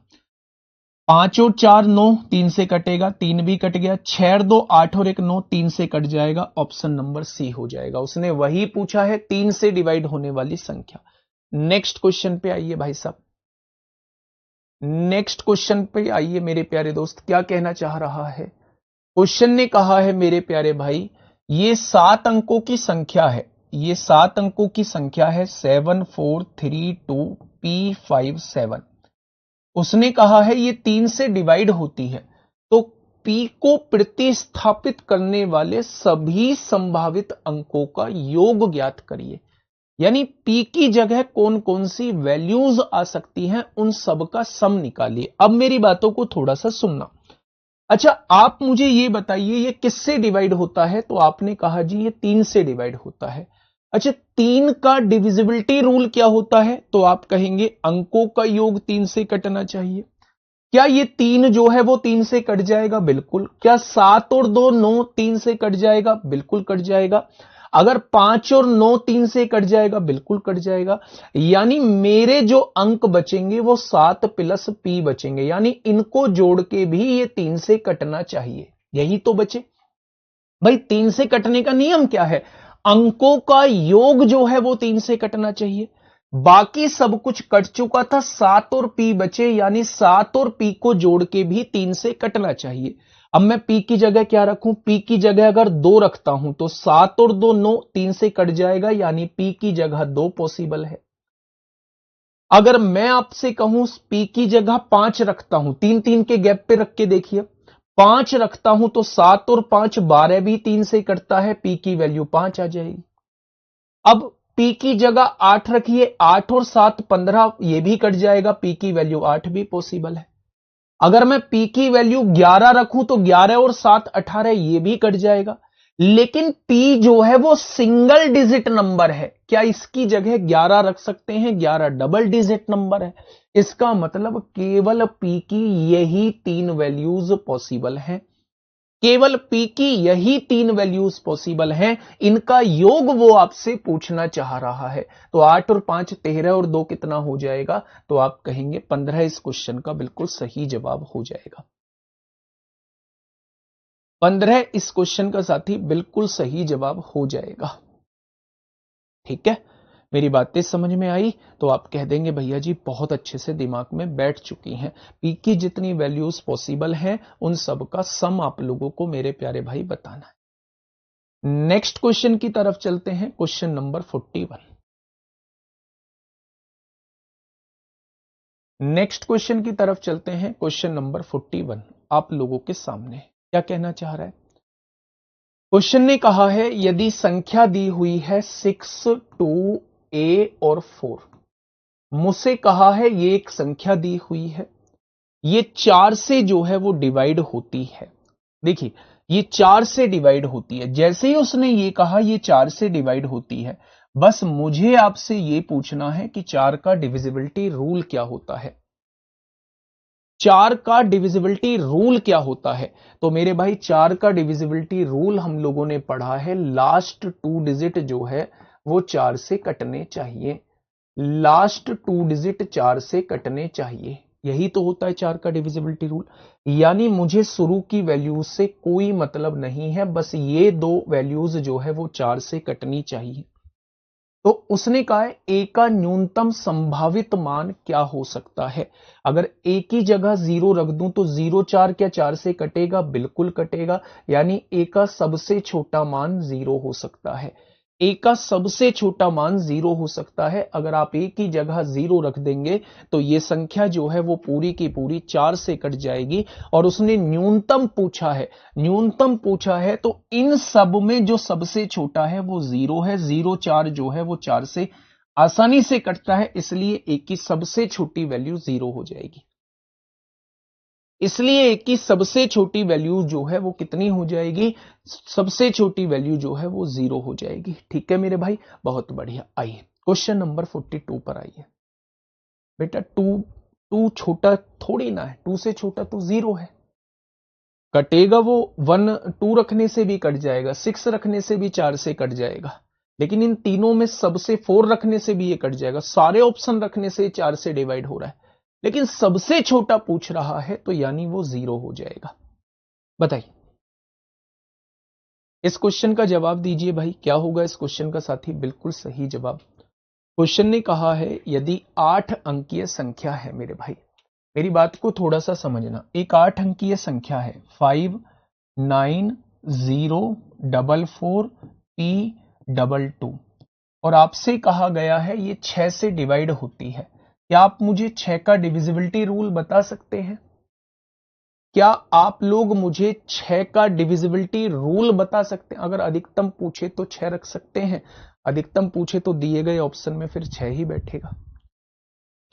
A: 5 और 4 9 3 से कटेगा, 3 भी कट गया, 6 2 8 और 1 9 3 से कट जाएगा, ऑप्शन नंबर सी हो जाएगा। उसने वही पूछा है 3 से डिवाइड होने वाली संख्या। नेक्स्ट क्वेश्चन पे आइए भाई साहब, नेक्स्ट क्वेश्चन पे आइए मेरे प्यारे दोस्त, क्या कहना चाह रहा है? क्वेश्चन ने कहा है मेरे प्यारे भाई, ये 7 अंकों की संख्या है, ये 7 अंकों की संख्या है 7432P57। उसने कहा है ये 3 से डिवाइड होती है, तो P को प्रतिस्थापित करने वाले सभी संभावित अंकों का योग ज्ञात करिए। यानी P की जगह कौन कौन सी वैल्यूज आ सकती हैं, उन सब का सम निकालिए। अब मेरी बातों को थोड़ा सा सुनना। अच्छा आप मुझे ये बताइए ये किससे डिवाइड होता है? तो आपने कहा जी ये 3 से डिवाइड होता है। अच्छा 3 का डिविजिबिलिटी रूल क्या होता है? तो आप कहेंगे अंकों का योग 3 से कटना चाहिए। क्या ये 3 जो है वो 3 से कट जाएगा? बिल्कुल। क्या 7 और 2 9 3 से कट जाएगा? बिल्कुल कट जाएगा। अगर 5 और 9 3 से कट जाएगा, बिल्कुल कट जाएगा। यानी मेरे जो अंक बचेंगे वो 7 प्लस p बचेंगे, यानी इनको जोड़ के भी ये 3 से कटना चाहिए। यही तो बचे भाई। 3 से कटने का नियम क्या है? अंकों का योग जो है वो 3 से कटना चाहिए। बाकी सब कुछ कट चुका था, 7 और p बचे, यानी 7 और p को जोड़ के भी 3 से कटना चाहिए। अब मैं p की जगह क्या रखूं? p की जगह अगर 2 रखता हूं तो 7 और 2 9, 3 से कट जाएगा, यानी p की जगह 2 पॉसिबल है। अगर मैं आपसे कहूं p की जगह 5 रखता हूं, 3 3 के गैप पे रख के देखिए, 5 रखता हूं तो 7 और 5 12 भी 3 से कटता है, p की वैल्यू 5 आ जाएगी। अब p की जगह 8 रखिए, 8 और 7 15, ये भी कट जाएगा, p की वैल्यू 8 भी पॉसिबल है। अगर मैं p की वैल्यू 11 रखूं तो 11 और 7 18, ये भी कट जाएगा। लेकिन p जो है वो सिंगल डिजिट नंबर है, क्या इसकी जगह 11 रख सकते हैं? 11 डबल डिजिट नंबर है। इसका मतलब केवल p की यही 3 वैल्यूज पॉसिबल हैं, केवल p की यही 3 वैल्यूज पॉसिबल हैं। इनका योग वो आपसे पूछना चाह रहा है। तो 8 और 5 13 और 2 कितना हो जाएगा? तो आप कहेंगे 15 इस क्वेश्चन का बिल्कुल सही जवाब हो जाएगा। 15 इस क्वेश्चन का साथी बिल्कुल सही जवाब हो जाएगा। ठीक है, मेरी बातें समझ में आई? तो आप कह देंगे भैया जी बहुत अच्छे से दिमाग में बैठ चुकी हैं। पी की जितनी वैल्यूज पॉसिबल हैं उन सब का सम आप लोगों को मेरे प्यारे भाई बताना है। नेक्स्ट क्वेश्चन की तरफ चलते हैं, क्वेश्चन नंबर 41। नेक्स्ट क्वेश्चन की तरफ चलते हैं, क्वेश्चन नंबर 41 आप लोगों के सामने क्या कहना चाह रहा है? क्वेश्चन ने कहा है यदि संख्या दी हुई है 6 2 a और 4, मुझसे कहा है ये एक संख्या दी हुई है, ये 4 से जो है वो डिवाइड होती है। देखिए ये 4 से डिवाइड होती है, जैसे ही उसने ये कहा ये 4 से डिवाइड होती है, बस मुझे आपसे ये पूछना है कि 4 का डिविजिबिलिटी रूल क्या होता है। 4 का डिविजिबिलिटी रूल क्या होता है? तो मेरे भाई 4 का डिविजिबिलिटी रूल हम लोगों ने पढ़ा है, लास्ट 2 डिजिट जो है वो 4 से कटने चाहिए। लास्ट 2 डिजिट 4 से कटने चाहिए, यही तो होता है 4 का डिविजिबिलिटी रूल। यानी मुझे शुरू की वैल्यूज से कोई मतलब नहीं है, बस ये 2 वैल्यूज जो है वो 4 से कटनी चाहिए। तो उसने कहा है ए का न्यूनतम संभावित मान क्या हो सकता है। अगर ए की जगह 0 रख दूं तो 0 4 क्या 4 से कटेगा? बिल्कुल कटेगा। यानी ए का सबसे छोटा मान 0 हो सकता है। ए का सबसे छोटा मान 0 हो सकता है। अगर आप ए की जगह 0 रख देंगे तो ये संख्या जो है वो पूरी की पूरी 4 से कट जाएगी। और उसने न्यूनतम पूछा है, न्यूनतम पूछा है तो इन सब में जो सबसे छोटा है वो 0 है। 0 4 जो है वो 4 से आसानी से कटता है, इसलिए ए की सबसे छोटी वैल्यू 0 हो जाएगी। इसलिए ए की सबसे छोटी वैल्यू जो है वो कितनी हो जाएगी? सबसे छोटी वैल्यू जो है वो 0 हो जाएगी। ठीक है मेरे भाई, बहुत बढ़िया। आइए क्वेश्चन नंबर 42 पर आइए। बेटा 2 छोटा थोड़ी ना है, 2 से छोटा तो 0 है। कटेगा वो 1 2 रखने से भी कट जाएगा, 6 रखने से भी 4 से कट जाएगा, लेकिन इन तीनों में सबसे 4 रखने से भी ये कट जाएगा। सारे ऑप्शन रखने से 4 से डिवाइड हो रहा है, लेकिन सबसे छोटा पूछ रहा है तो यानी वो 0 हो जाएगा। बताइए इस क्वेश्चन का जवाब दीजिए भाई, क्या होगा इस क्वेश्चन का साथी? बिल्कुल सही जवाब। क्वेश्चन ने कहा है यदि 8 अंकीय संख्या है, मेरे भाई मेरी बात को थोड़ा सा समझना, एक 8 अंकीय संख्या है 5 9 0 4 4 P 2 और आपसे कहा गया है ये 6 से डिवाइड होती है। क्या आप मुझे 6 का डिविजिबिलिटी रूल बता सकते हैं? क्या आप लोग मुझे 6 का डिविजिबिलिटी रूल बता सकते हैं? अगर अधिकतम पूछे तो 6 रख सकते हैं, अधिकतम पूछे तो दिए गए ऑप्शन में फिर 6 ही बैठेगा।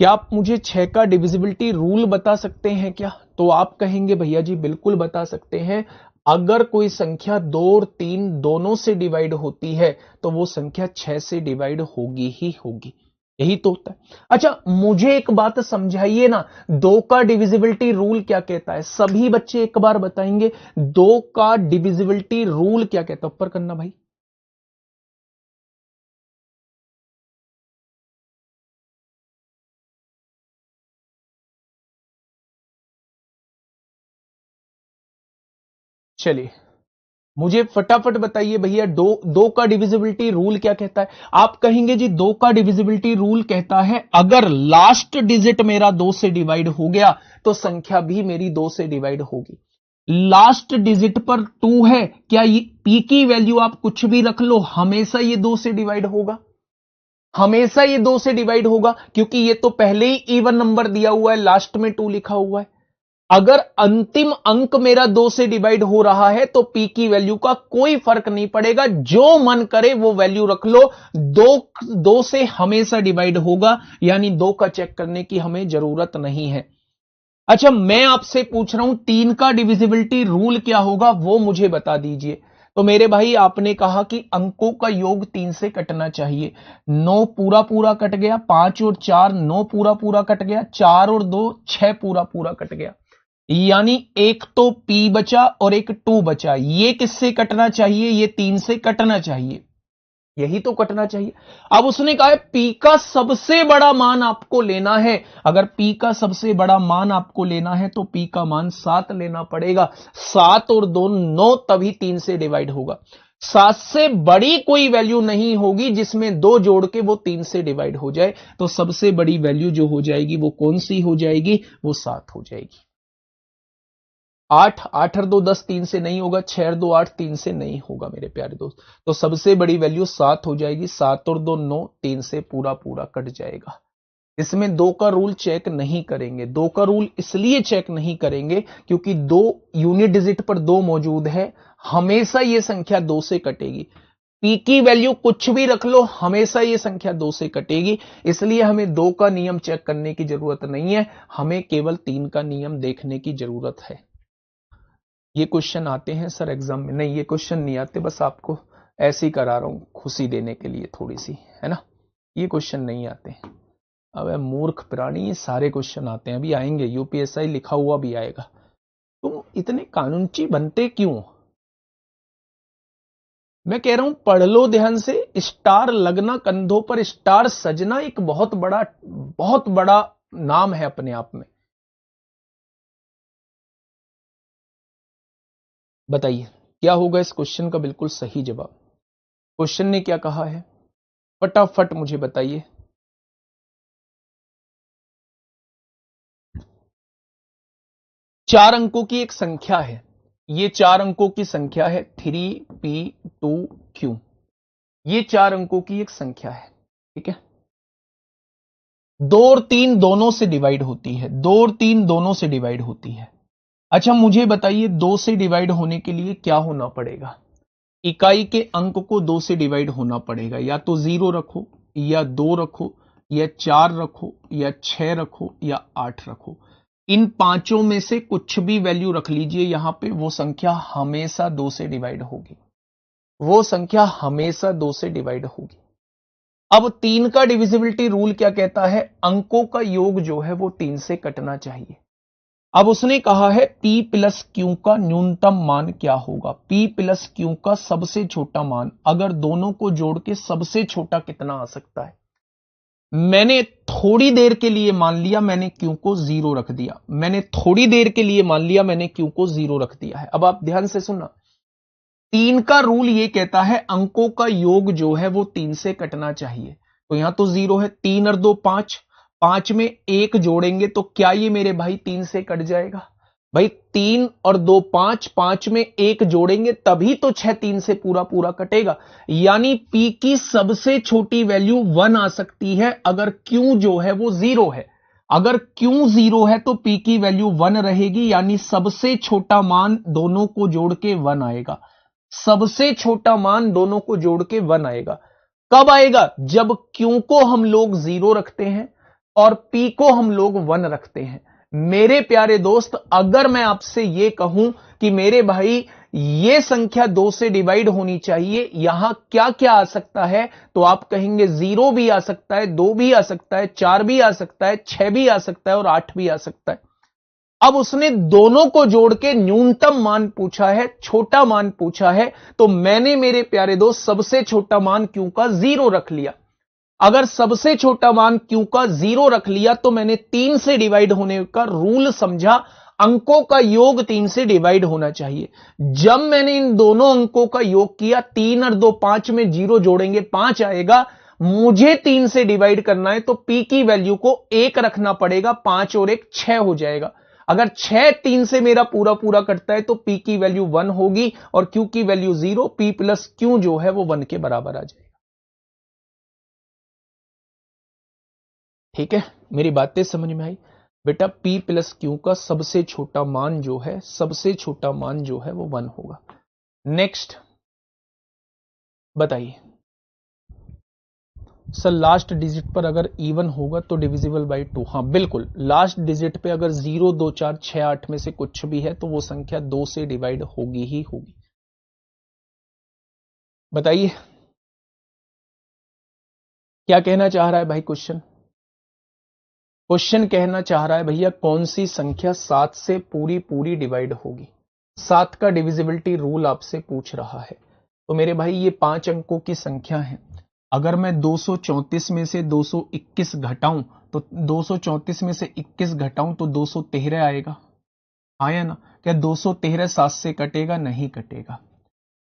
A: क्या आप मुझे 6 का डिविजिबिलिटी रूल बता सकते हैं क्या? तो आप कहेंगे भैया जी बिल्कुल बता सकते हैं। अगर कोई संख्या 2 और 3 दोनों से डिवाइड होती है तो वो संख्या 6 से डिवाइड होगी ही होगी, यही तो होता है। अच्छा मुझे एक बात समझाइए ना, 2 का डिविजिबिलिटी रूल क्या कहता है? सभी बच्चे एक बार बताएंगे 2 का डिविजिबिलिटी रूल क्या कहता है? ऊपर करना भाई। चलिए मुझे फटाफट बताइए भैया, दो का डिविजिबिलिटी रूल क्या कहता है? आप कहेंगे जी दो का डिविजिबिलिटी रूल कहता है अगर लास्ट डिजिट मेरा 2 से डिवाइड हो गया तो संख्या भी मेरी 2 से डिवाइड होगी। लास्ट डिजिट पर 2 है, क्या ये पी की वैल्यू आप कुछ भी रख लो हमेशा ये 2 से डिवाइड होगा, हमेशा ये 2 से डिवाइड होगा, क्योंकि ये तो पहले ही इवन नंबर दिया हुआ है, लास्ट में 2 लिखा हुआ है। अगर अंतिम अंक मेरा 2 से डिवाइड हो रहा है तो पी की वैल्यू का कोई फर्क नहीं पड़ेगा, जो मन करे वो वैल्यू रख लो, 2 से हमेशा डिवाइड होगा, यानी 2 का चेक करने की हमें जरूरत नहीं है। अच्छा मैं आपसे पूछ रहा हूं 3 का डिविजिबिलिटी रूल क्या होगा वो मुझे बता दीजिए। तो मेरे भाई आपने कहा कि अंकों का योग 3 से कटना चाहिए, 9 पूरा पूरा कट गया, 5 और 4 9 पूरा पूरा कट गया, 4 और 2 6 पूरा पूरा कट गया, यानी एक तो P बचा और एक 2 बचा। ये किससे कटना चाहिए? ये 3 से कटना चाहिए, यही तो कटना चाहिए। अब उसने कहा है P का सबसे बड़ा मान आपको लेना है, अगर P का सबसे बड़ा मान आपको लेना है तो P का मान 7 लेना पड़ेगा। 7 और 2 9, तभी 3 से डिवाइड होगा। 7 से बड़ी कोई वैल्यू नहीं होगी जिसमें 2 जोड़ के वो 3 से डिवाइड हो जाए, तो सबसे बड़ी वैल्यू जो हो जाएगी वो कौन सी हो जाएगी? वो 7 हो जाएगी। 8 8 और 2 10, 3 से नहीं होगा, 6 और 2 8, 3 से नहीं होगा मेरे प्यारे दोस्त, तो सबसे बड़ी वैल्यू 7 हो जाएगी। 7 और 2 9, 3 से पूरा पूरा कट जाएगा। इसमें 2 का रूल चेक नहीं करेंगे। 2 का रूल इसलिए चेक नहीं करेंगे क्योंकि 2 यूनिट डिजिट पर 2 मौजूद है, हमेशा ये संख्या 2 से कटेगी। पी की वैल्यू कुछ भी रख लो, हमेशा ये संख्या 2 से कटेगी, इसलिए हमें 2 का नियम चेक करने की जरूरत नहीं है, हमें केवल 3 का नियम देखने की जरूरत है। ये क्वेश्चन आते हैं सर एग्जाम में? नहीं, ये क्वेश्चन नहीं आते, बस आपको ऐसे ही करा रहा हूं खुशी देने के लिए थोड़ी सी, है ना। ये क्वेश्चन नहीं आते। अब मूर्ख प्राणी, ये सारे क्वेश्चन आते हैं, अभी आएंगे, यूपीएसआई लिखा हुआ भी आएगा। तुम इतने कानूनची बनते क्यों? मैं कह रहा हूं पढ़ लो ध्यान से। स्टार लगना कंधों पर, स्टार सजना एक बहुत बड़ा नाम है अपने आप में। बताइए क्या होगा इस क्वेश्चन का बिल्कुल सही जवाब? क्वेश्चन ने क्या कहा है फटाफट मुझे बताइए। चार अंकों की एक संख्या है, ये 4 अंकों की संख्या है 3p2q, ये 4 अंकों की एक संख्या है, ठीक है। 2 और 3 दोनों से डिवाइड होती है, 2 और 3 दोनों से डिवाइड होती है। अच्छा मुझे बताइए 2 से डिवाइड होने के लिए क्या होना पड़ेगा? इकाई के अंक को 2 से डिवाइड होना पड़ेगा, या तो 0 रखो, या 2 रखो, या 4 रखो, या 6 रखो, या 8 रखो। इन पांचों में से कुछ भी वैल्यू रख लीजिए यहां पे, वो संख्या हमेशा 2 से डिवाइड होगी, वो संख्या हमेशा 2 से डिवाइड होगी। अब 3 का डिविजिबिलिटी रूल क्या कहता है? अंकों का योग जो है वो 3 से कटना चाहिए। अब उसने कहा है P प्लस Q का न्यूनतम मान क्या होगा? P प्लस Q का सबसे छोटा मान, अगर दोनों को जोड़ के सबसे छोटा कितना आ सकता है? मैंने थोड़ी देर के लिए मान लिया मैंने Q को 0 रख दिया, मैंने थोड़ी देर के लिए मान लिया मैंने Q को 0 रख दिया है। अब आप ध्यान से सुनना, 3 का रूल ये कहता है अंकों का योग जो है वो 3 से कटना चाहिए। तो यहां तो 0 है, 3 और 2 5, 5 में 1 जोड़ेंगे तो क्या ये मेरे भाई 3 से कट जाएगा? भाई 3 और 2 5, 5 में 1 जोड़ेंगे तभी तो 6 3 से पूरा पूरा कटेगा, यानी P की सबसे छोटी वैल्यू 1 आ सकती है अगर Q जो है वो 0 है। अगर Q 0 है तो P की वैल्यू 1 रहेगी, यानी सबसे छोटा मान दोनों को जोड़ के 1 आएगा, सबसे छोटा मान दोनों को जोड़ के 1 आएगा। कब आएगा? जब Q को हम लोग 0 रखते हैं और P को हम लोग 1 रखते हैं। मेरे प्यारे दोस्त, अगर मैं आपसे यह कहूं कि मेरे भाई ये संख्या 2 से डिवाइड होनी चाहिए, यहां क्या क्या आ सकता है, तो आप कहेंगे 0 भी आ सकता है, 2 भी आ सकता है, 4 भी आ सकता है, 6 भी आ सकता है और 8 भी आ सकता है। अब उसने दोनों को जोड़ के न्यूनतम मान पूछा है, छोटा मान पूछा है, तो मैंने मेरे प्यारे दोस्त सबसे छोटा मान Q का 0 रख लिया। अगर सबसे छोटा मान Q का 0 रख लिया तो मैंने 3 से डिवाइड होने का रूल समझा, अंकों का योग 3 से डिवाइड होना चाहिए। जब मैंने इन दोनों अंकों का योग किया, 3 और 2 5 में 0 जोड़ेंगे 5 आएगा। मुझे 3 से डिवाइड करना है तो p की वैल्यू को 1 रखना पड़ेगा, 5 और 1 6 हो जाएगा। अगर 6 3 से मेरा पूरा पूरा कटता है तो p की वैल्यू 1 होगी और q की वैल्यू 0, p प्लस q जो है वो 1 के बराबर आ जाएगा। ठीक है, मेरी बातें समझ में आई बेटा? p प्लस क्यू का सबसे छोटा मान जो है, सबसे छोटा मान जो है वो 1 होगा। नेक्स्ट बताइए सर, लास्ट डिजिट पर अगर इवन होगा तो डिविजिबल बाय 2। हाँ बिल्कुल, लास्ट डिजिट पे अगर 0 2 4 6 8 में से कुछ भी है तो वो संख्या 2 से डिवाइड होगी ही होगी। बताइए क्या कहना चाह रहा है भाई क्वेश्चन? क्वेश्चन कहना चाह रहा है भैया कौन सी संख्या 7 से पूरी पूरी डिवाइड होगी। 7 का डिविजिबिलिटी रूल आपसे पूछ रहा है। तो मेरे भाई ये 5 अंकों की संख्या है। अगर मैं 234 में से 221 घटाऊं तो 234 में से 21 घटाऊं तो 213 आएगा। आया ना? क्या 213 7 से कटेगा? नहीं कटेगा।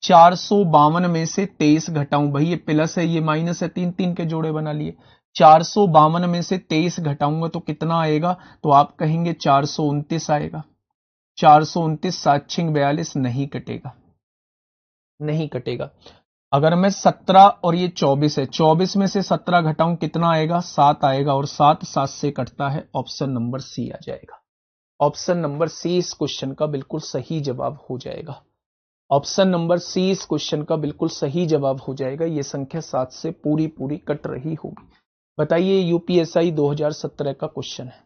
A: 452 में से 23 घटाऊं, भाई ये प्लस है ये माइनस है, 3 3 के जोड़े बना लिए। 452 में से 23 घटाऊंगा तो कितना आएगा? तो आप कहेंगे 429 आएगा। 429 7 6 42 नहीं कटेगा, नहीं कटेगा। अगर मैं 17 और ये 24 है, 24 में से 17 घटाऊं कितना आएगा? 7 आएगा और 7 7 से कटता है। ऑप्शन नंबर सी आ जाएगा। ऑप्शन नंबर सी इस क्वेश्चन का बिल्कुल सही जवाब हो जाएगा। ऑप्शन नंबर सी इस क्वेश्चन का बिल्कुल सही जवाब हो जाएगा। ये संख्या 7 से पूरी पूरी कट रही होगी। बताइए, यूपीएसआई 2017 का क्वेश्चन है।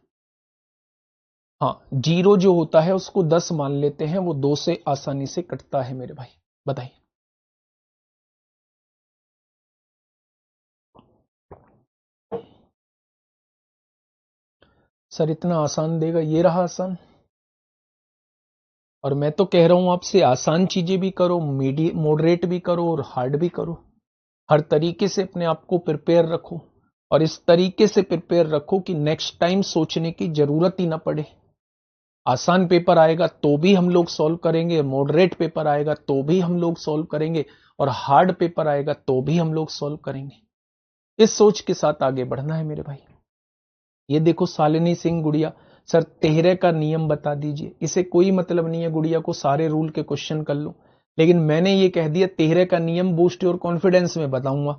A: हाँ, 0 जो होता है उसको 10 मान लेते हैं, वो 2 से आसानी से कटता है मेरे भाई। बताइए सर, इतना आसान देगा? ये रहा आसान। और मैं तो कह रहा हूं आपसे आसान चीजें भी करो, मॉडरेट भी करो और हार्ड भी करो। हर तरीके से अपने आप को प्रिपेयर रखो और इस तरीके से प्रिपेयर रखो कि नेक्स्ट टाइम सोचने की जरूरत ही ना पड़े। आसान पेपर आएगा तो भी हम लोग सॉल्व करेंगे, मॉडरेट पेपर आएगा तो भी हम लोग सॉल्व करेंगे और हार्ड पेपर आएगा तो भी हम लोग सॉल्व करेंगे। इस सोच के साथ आगे बढ़ना है मेरे भाई। ये देखो शालिनी सिंह गुड़िया, सर 13 का नियम बता दीजिए। इसे कोई मतलब नहीं है गुड़िया को सारे रूल के क्वेश्चन कर लो, लेकिन मैंने ये कह दिया 13 का नियम बूस्ट योर कॉन्फिडेंस में बताऊंगा,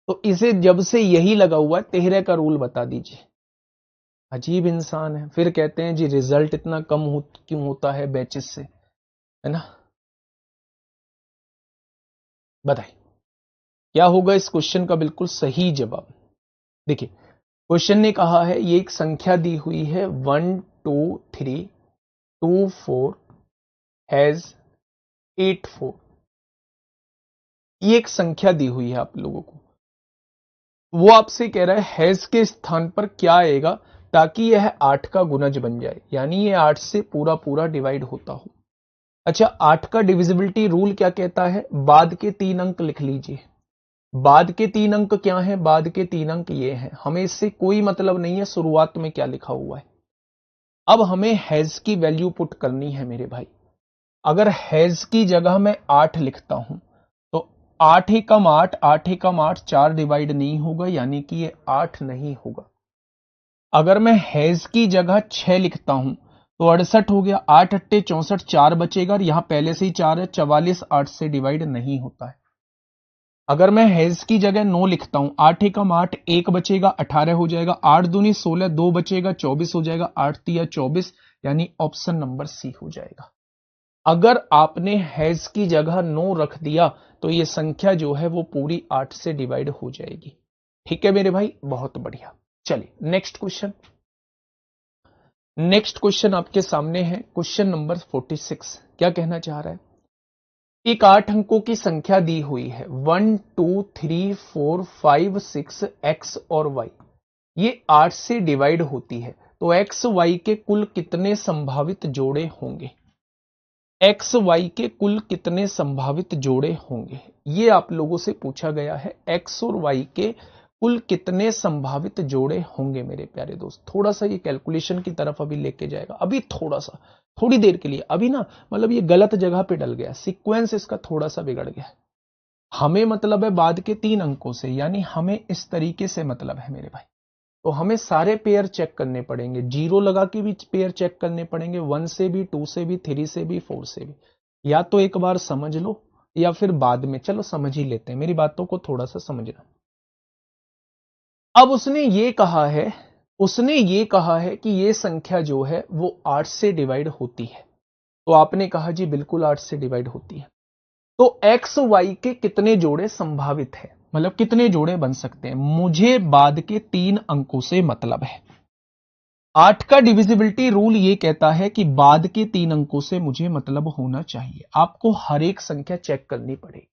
A: तो इसे जब से यही लगा हुआ है 13 का रूल बता दीजिए। अजीब इंसान है। फिर कहते हैं जी रिजल्ट इतना कम क्यों होता है बैचेस से, है ना? बताइए क्या होगा इस क्वेश्चन का बिल्कुल सही जवाब? देखिए क्वेश्चन ने कहा है ये एक संख्या दी हुई है 1 2 3 2 4 हैज 8 4। ये एक संख्या दी हुई है आप लोगों को। वो आपसे कह रहा है हैज के स्थान पर क्या आएगा ताकि यह 8 का गुणज बन जाए, यानी ये 8 से पूरा पूरा डिवाइड होता हो। अच्छा, 8 का डिविजिबिलिटी रूल क्या कहता है? बाद के 3 अंक लिख लीजिए। बाद के 3 अंक क्या है? बाद के 3 अंक ये हैं। हमें इससे कोई मतलब नहीं है शुरुआत में क्या लिखा हुआ है। अब हमें हैज की वैल्यू पुट करनी है मेरे भाई। अगर हैज की जगह मैं 8 लिखता हूं तो 8 ही कम 8, 8 ही कम 8, 4 डिवाइड नहीं होगा, यानी कि ये 8 नहीं होगा। अगर मैं हैज की जगह 6 लिखता हूं तो 68 हो गया। 8 अट्टे 64, 4 बचेगा और यहां पहले से ही 4 है, 44 8 से डिवाइड नहीं होता है। अगर मैं हैज की जगह 9 लिखता हूं, 8 ही कम 8, 1 बचेगा, 18 हो जाएगा। 8 दूनी 16, 2 बचेगा, 24 हो जाएगा। 8 तिया 24, यानी ऑप्शन नंबर सी हो जाएगा। अगर आपने हैज की जगह 9 रख दिया तो ये संख्या जो है वो पूरी 8 से डिवाइड हो जाएगी। ठीक है मेरे भाई, बहुत बढ़िया। चलिए नेक्स्ट क्वेश्चन। नेक्स्ट क्वेश्चन आपके सामने है क्वेश्चन नंबर 46। क्या कहना चाह रहा है? एक 8 अंकों की संख्या दी हुई है 1 2 3 4 5 6 एक्स और वाई। ये 8 से डिवाइड होती है तो एक्स वाई के कुल कितने संभावित जोड़े होंगे? एक्स वाई के कुल कितने संभावित जोड़े होंगे, ये आप लोगों से पूछा गया है। एक्स और वाई के कुल कितने संभावित जोड़े होंगे मेरे प्यारे दोस्त? थोड़ा सा ये कैलकुलेशन की तरफ अभी लेके जाएगा, अभी थोड़ा सा थोड़ी देर के लिए। अभी ना मतलब ये गलत जगह पे डल गया, सीक्वेंस इसका थोड़ा सा बिगड़ गया। हमें मतलब है बाद के 3 अंकों से, यानी हमें इस तरीके से मतलब है मेरे भाई। तो हमें सारे पेयर चेक करने पड़ेंगे, 0 लगा के भी पेयर चेक करने पड़ेंगे, 1 से भी, 2 से भी, 3 से भी, 4 से भी। या तो एक बार समझ लो या फिर बाद में, चलो समझ ही लेते हैं, मेरी बातों को थोड़ा सा समझना। अब उसने ये कहा है कि ये संख्या जो है वो 8 से डिवाइड होती है। तो आपने कहा जी बिल्कुल 8 से डिवाइड होती है। तो एक्स वाई के कितने जोड़े संभावित है, मतलब कितने जोड़े बन सकते हैं, मुझे बाद के 3 अंकों से मतलब है। 8 का डिविजिबिलिटी रूल ये कहता है कि बाद के 3 अंकों से मुझे मतलब होना चाहिए। आपको हर एक संख्या चेक करनी पड़ेगी।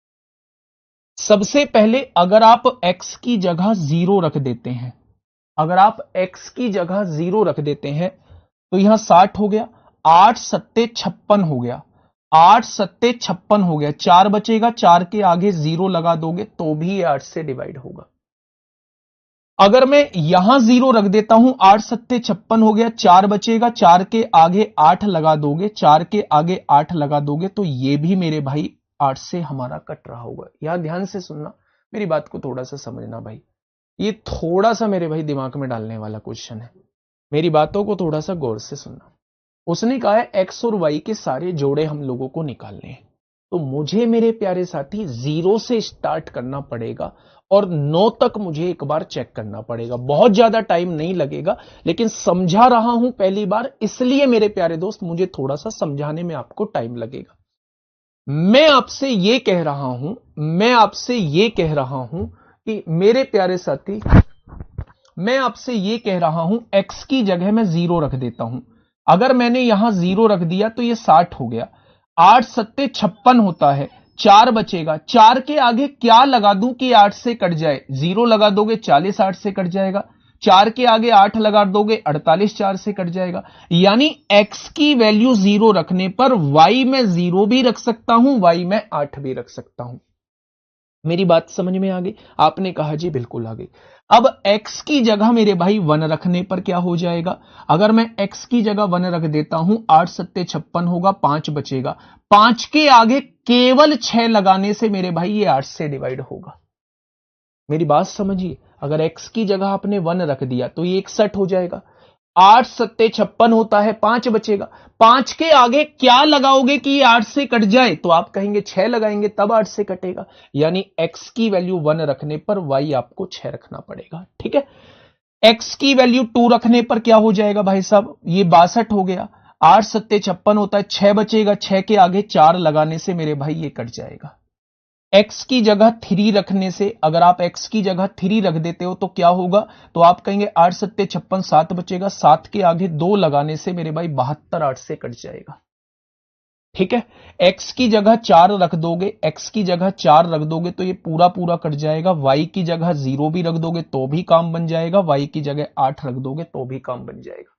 A: सबसे पहले अगर आप x की जगह 0 रख देते हैं, अगर आप x की जगह 0 रख देते हैं तो यहां 60 हो गया, 8 सत्ते 56 हो गया, 8 सत्ते 56 हो गया, 4 बचेगा, 4 के आगे 0 लगा दोगे तो भी ये 8 से डिवाइड होगा। अगर मैं यहां 0 रख देता हूं, 8 सत्ते 56 हो गया, 4 बचेगा, 4 के आगे 8 लगा दोगे, 4 के आगे 8 लगा दोगे तो ये भी मेरे भाई 8 से हमारा कट रहा होगा। यहां ध्यान से सुनना, मेरी बात को थोड़ा सा समझना भाई, ये थोड़ा सा मेरे भाई दिमाग में डालने वाला क्वेश्चन है, मेरी बातों को थोड़ा सा गौर से सुनना। उसने कहा है एक्स और वाई के सारे जोड़े हम लोगों को निकालने हैं, तो मुझे मेरे प्यारे साथी 0 से स्टार्ट करना पड़ेगा और 9 तक मुझे एक बार चेक करना पड़ेगा। बहुत ज्यादा टाइम नहीं लगेगा, लेकिन समझा रहा हूं पहली बार, इसलिए मेरे प्यारे दोस्त मुझे थोड़ा सा समझाने में आपको टाइम लगेगा। मैं आपसे यह कह रहा हूं कि मेरे प्यारे साथी, मैं आपसे यह कह रहा हूं x की जगह मैं 0 रख देता हूं। अगर मैंने यहां 0 रख दिया तो यह 60 हो गया, 8 सत्ते 56 होता है, 4 बचेगा, 4 के आगे क्या लगा दूं कि 8 से कट जाए, 0 लगा दोगे 40 8 से कट जाएगा, 4 के आगे 8 लगा दोगे 48 4 से कट जाएगा। यानी x की वैल्यू 0 रखने पर y में 0 भी रख सकता हूं, y में 8 भी रख सकता हूं। मेरी बात समझ में आ गई? आपने कहा जी बिल्कुल आ गई। अब x की जगह मेरे भाई 1 रखने पर क्या हो जाएगा, अगर मैं x की जगह 1 रख देता हूं, 8 सत्ते 56 होगा, 5 बचेगा, 5 के आगे केवल 6 लगाने से मेरे भाई ये 8 से डिवाइड होगा। मेरी बात समझिए, अगर x की जगह आपने 1 रख दिया तो ये 61 हो जाएगा, 8 सत्ते 56 होता है, 5 बचेगा, 5 के आगे क्या लगाओगे कि ये 8 से कट जाए, तो आप कहेंगे 6 लगाएंगे तब 8 से कटेगा। यानी x की वैल्यू 1 रखने पर y आपको 6 रखना पड़ेगा। ठीक है, x की वैल्यू 2 रखने पर क्या हो जाएगा भाई साहब, ये 62 हो गया, 8 सत्ते 56 होता है, 6 बचेगा, 6 के आगे 4 लगाने से मेरे भाई ये कट जाएगा। x की जगह 3 रखने से, अगर आप x की जगह 3 रख देते हो तो क्या होगा, तो आप कहेंगे 8 सत्ते 56, 7 बचेगा, 7 के आगे 2 लगाने से मेरे भाई 72 8 से कट जाएगा। ठीक है, x की जगह 4 रख दोगे, x की जगह 4 रख दोगे तो ये पूरा पूरा कट जाएगा, y की जगह 0 भी रख दोगे तो भी काम बन जाएगा, y की जगह 8 रख दोगे तो भी काम बन जाएगा।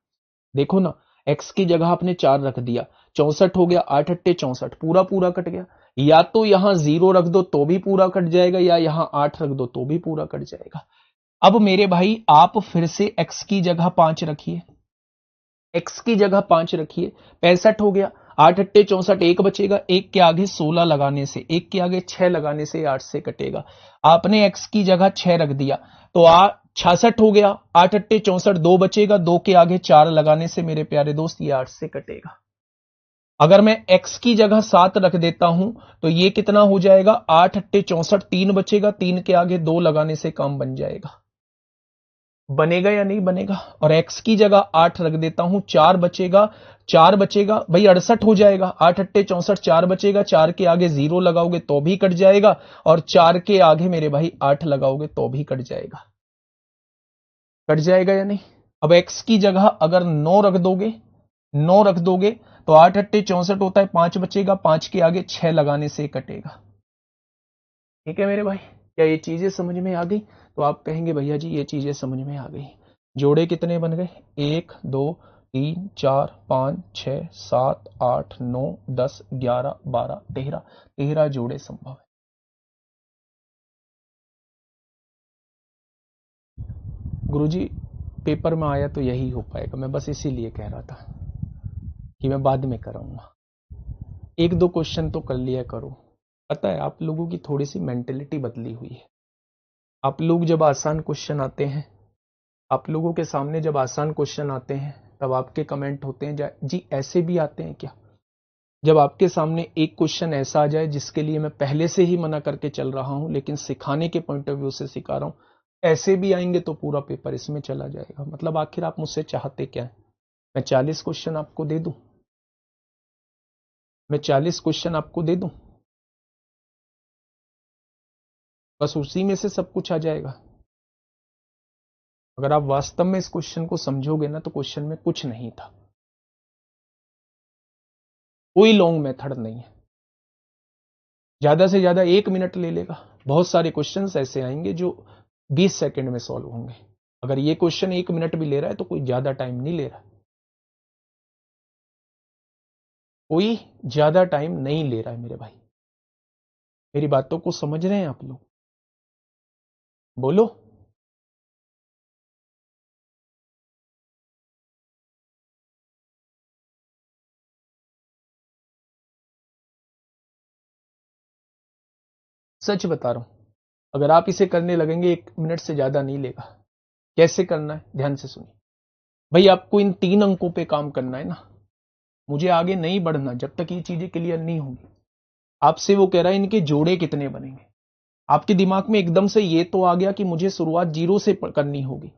A: देखो ना, x की जगह आपने 4 रख दिया, 64 हो गया, 8 अट्टे 64, पूरा पूरा कट गया। या तो यहां 0 रख दो तो भी पूरा कट जाएगा, या यहां 8 रख दो तो भी पूरा कट जाएगा। अब मेरे भाई आप फिर से x की जगह 5 रखिए, x की जगह 5 रखिए, 65 हो गया, 8 अट्टे 64, 1 बचेगा, 1 के आगे 16 लगाने से, 1 के आगे 6 लगाने से 8 से कटेगा। आपने x की जगह 6 रख दिया तो 66 हो गया, 8 अट्टे 64, 2 बचेगा, 2 के आगे 4 लगाने से मेरे प्यारे दोस्त ये 8 से कटेगा। अगर मैं x की जगह 7 रख देता हूं तो ये कितना हो जाएगा, 8 अट्टे 64, 3 बचेगा, 3 के आगे 2 लगाने से काम बन जाएगा। बनेगा या नहीं बनेगा? और x की जगह 8 रख देता हूं, 4 बचेगा, 4 बचेगा भाई 68 हो जाएगा, 8 अट्टे 64, 4 बचेगा, 4 के आगे 0 लगाओगे तो भी कट जाएगा, और 4 के आगे मेरे भाई 8 लगाओगे तो भी कट जाएगा। कट जाएगा या नहीं? अब x की जगह अगर 9 रख दोगे, 9 रख दोगे तो 8 अट्टे 64 होता है, 5 बचेगा, 5 के आगे 6 लगाने से कटेगा। ठीक है मेरे भाई, क्या ये चीजें समझ में आ गई? तो आप कहेंगे भैया जी ये चीजें समझ में आ गई। जोड़े कितने बन गए, 1 2 3 4 5 6 7 8 9 10 11 12 13, 13 जोड़े संभव है। गुरुजी पेपर में आया तो यही हो पाएगा, मैं बस इसीलिए कह रहा था। कि मैं बाद में कराऊंगा। एक दो क्वेश्चन तो कर लिया करो। पता है आप लोगों की थोड़ी सी मेंटेलिटी बदली हुई है। आप लोग जब आसान क्वेश्चन आते हैं, आप लोगों के सामने जब आसान क्वेश्चन आते हैं, तब आपके कमेंट होते हैं जी ऐसे भी आते हैं क्या। जब आपके सामने एक क्वेश्चन ऐसा आ जाए जिसके लिए मैं पहले से ही मना करके चल रहा हूं, लेकिन सिखाने के पॉइंट ऑफ व्यू से सिखा रहा हूं, ऐसे भी आएंगे तो पूरा पेपर इसमें चला जाएगा। मतलब आखिर आप मुझसे चाहते क्या है? मैं 40 क्वेश्चन आपको दे दूं? मैं 40 क्वेश्चन आपको दे दूं, बस उसी में से सब कुछ आ जाएगा? अगर आप वास्तव में इस क्वेश्चन को समझोगे ना, तो क्वेश्चन में कुछ नहीं था। कोई लॉन्ग मेथड नहीं है, ज्यादा से ज्यादा 1 मिनट ले लेगा। बहुत सारे क्वेश्चंस ऐसे आएंगे जो 20 सेकंड में सॉल्व होंगे। अगर ये क्वेश्चन 1 मिनट भी ले रहा है तो कोई ज्यादा टाइम नहीं ले रहा, कोई ज्यादा टाइम नहीं ले रहा है मेरे भाई। मेरी बातों को समझ रहे हैं आप लोग? बोलो। सच बता रहा हूं, अगर आप इसे करने लगेंगे 1 मिनट से ज्यादा नहीं लेगा। कैसे करना है ध्यान से सुनिए भाई। आपको इन 3 अंकों पे काम करना है ना। मुझे आगे नहीं बढ़ना जब तक ये चीजें क्लियर नहीं होंगी। आपसे वो कह रहा है इनके जोड़े कितने बनेंगे। आपके दिमाग में एकदम से ये तो आ गया कि मुझे शुरुआत 0 से करनी होगी।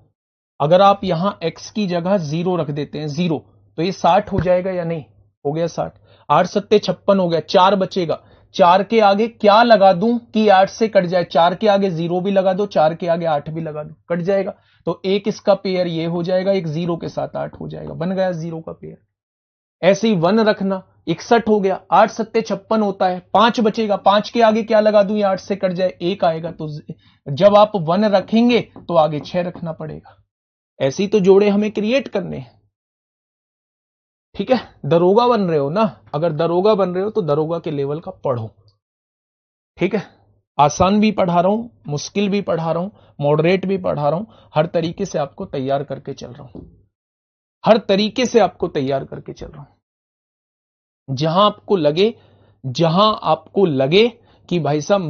A: अगर आप यहां x की जगह 0 रख देते हैं, 0, तो ये 60 हो जाएगा या नहीं? हो गया 60। 8 सत्ते 56 हो गया, 4 बचेगा। 4 के आगे क्या लगा दूं कि 8 से कट जाए? 4 के आगे 0 भी लगा दो, 4 के आगे 8 भी लगा दो, कट जाएगा। तो एक इसका पेयर ये हो जाएगा, एक 0 के साथ 8 हो जाएगा, बन गया 0 का पेयर। ऐसे ही 1 रखना, 61 हो गया, 8 सत्ते 56 होता है, 5 बचेगा। 5 के आगे क्या लगा दूं, 8 से कट जाए, 1 आएगा। तो जब आप 1 रखेंगे तो आगे 6 रखना पड़ेगा। ऐसे ही तो जोड़े हमें क्रिएट करने हैं। ठीक है, दरोगा बन रहे हो ना? अगर दरोगा बन रहे हो तो दरोगा के लेवल का पढ़ो। ठीक है, आसान भी पढ़ा रहा हूं, मुश्किल भी पढ़ा रहा हूं, मॉडरेट भी पढ़ा रहा हूं, हर तरीके से आपको तैयार करके चल रहा हूं। हर तरीके से आपको तैयार करके चल रहा हूं। जहां आपको लगे कि भाई साहब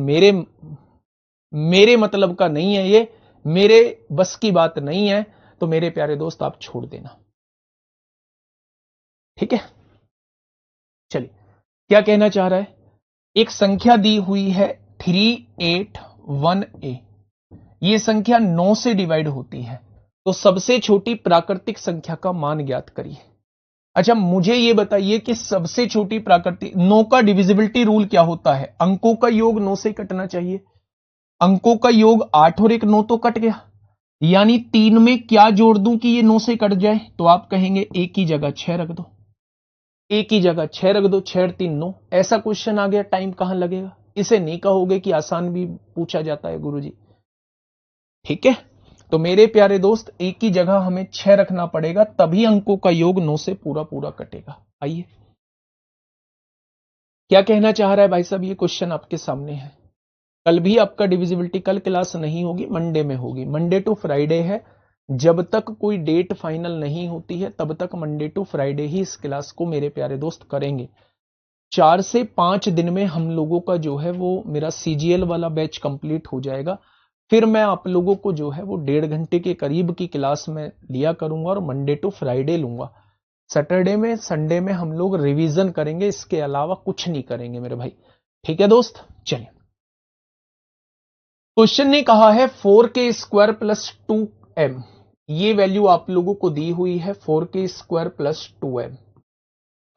A: मेरे मतलब का नहीं है ये, मेरे बस की बात नहीं है, तो मेरे प्यारे दोस्त आप छोड़ देना। ठीक है, चलिए क्या कहना चाह रहा है। एक संख्या दी हुई है 381A। ये संख्या 9 से डिवाइड होती है, तो सबसे छोटी प्राकृतिक संख्या का मान ज्ञात करिए। अच्छा मुझे ये बताइए कि सबसे छोटी प्राकृतिक 9 का डिविजिबिलिटी रूल क्या होता है? अंकों का योग 9 से कटना चाहिए। अंकों का योग 8 और 1 9 तो कट गया, यानी 3 में क्या जोड़ दूं कि ये 9 से कट जाए? तो आप कहेंगे एक की जगह 6 रख दो, एक की जगह 6 रख दो, 6 3 9। ऐसा क्वेश्चन आ गया, टाइम कहां लगेगा? इसे नहीं कहोगे कि आसान भी पूछा जाता है गुरुजी। ठीक है, तो मेरे प्यारे दोस्त एक की जगह हमें 6 रखना पड़ेगा, तभी अंकों का योग 9 से पूरा पूरा कटेगा। आइए क्या कहना चाह रहा है भाई साहब, ये क्वेश्चन आपके सामने है। कल भी आपका डिविजिबिलिटी, कल क्लास नहीं होगी, मंडे में होगी। मंडे टू फ्राइडे है, जब तक कोई डेट फाइनल नहीं होती है तब तक मंडे टू फ्राइडे ही इस क्लास को मेरे प्यारे दोस्त करेंगे। 4 से 5 दिन में हम लोगों का जो है वो मेरा सीजीएल वाला बैच कंप्लीट हो जाएगा। फिर मैं आप लोगों को जो है वो 1.5 घंटे के करीब की क्लास में लिया करूंगा और मंडे टू फ्राइडे लूंगा। सैटरडे में संडे में हम लोग रिवीजन करेंगे, इसके अलावा कुछ नहीं करेंगे मेरे भाई। ठीक है दोस्त, चलिए क्वेश्चन ने कहा है 4k² प्लस 2m। ये वैल्यू आप लोगों को दी हुई है 4k² प्लस 2m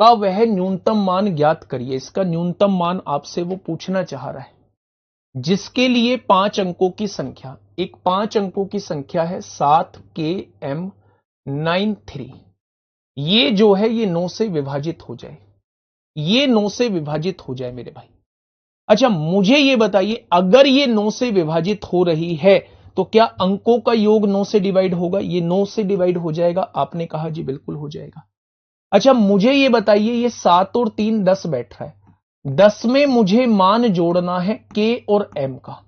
A: का वह न्यूनतम मान ज्ञात करिए। इसका न्यूनतम मान आपसे वो पूछना चाह रहा है, जिसके लिए 5 अंकों की संख्या, एक 5 अंकों की संख्या है 7km93। ये जो है ये 9 से विभाजित हो जाए, ये 9 से विभाजित हो जाए मेरे भाई। अच्छा मुझे ये बताइए, अगर ये 9 से विभाजित हो रही है तो क्या अंकों का योग 9 से डिवाइड होगा? ये 9 से डिवाइड हो जाएगा। आपने कहा जी बिल्कुल हो जाएगा। अच्छा मुझे ये बताइए, ये 7 और 3 10 बैठ रहा है, 10 में मुझे मान जोड़ना है k और m का।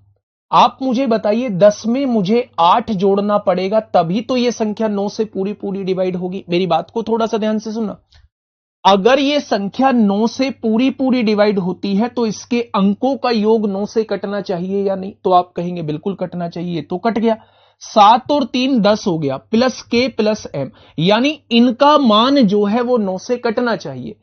A: आप मुझे बताइए 10 में मुझे 8 जोड़ना पड़ेगा, तभी तो ये संख्या 9 से पूरी पूरी डिवाइड होगी। मेरी बात को थोड़ा सा ध्यान से सुनना। अगर ये संख्या 9 से पूरी पूरी डिवाइड होती है तो इसके अंकों का योग 9 से कटना चाहिए या नहीं? तो आप कहेंगे बिल्कुल कटना चाहिए, तो कट गया। 7 और 3 10 हो गया, प्लस के प्लस एम, यानी इनका मान जो है वो 9 से कटना चाहिए।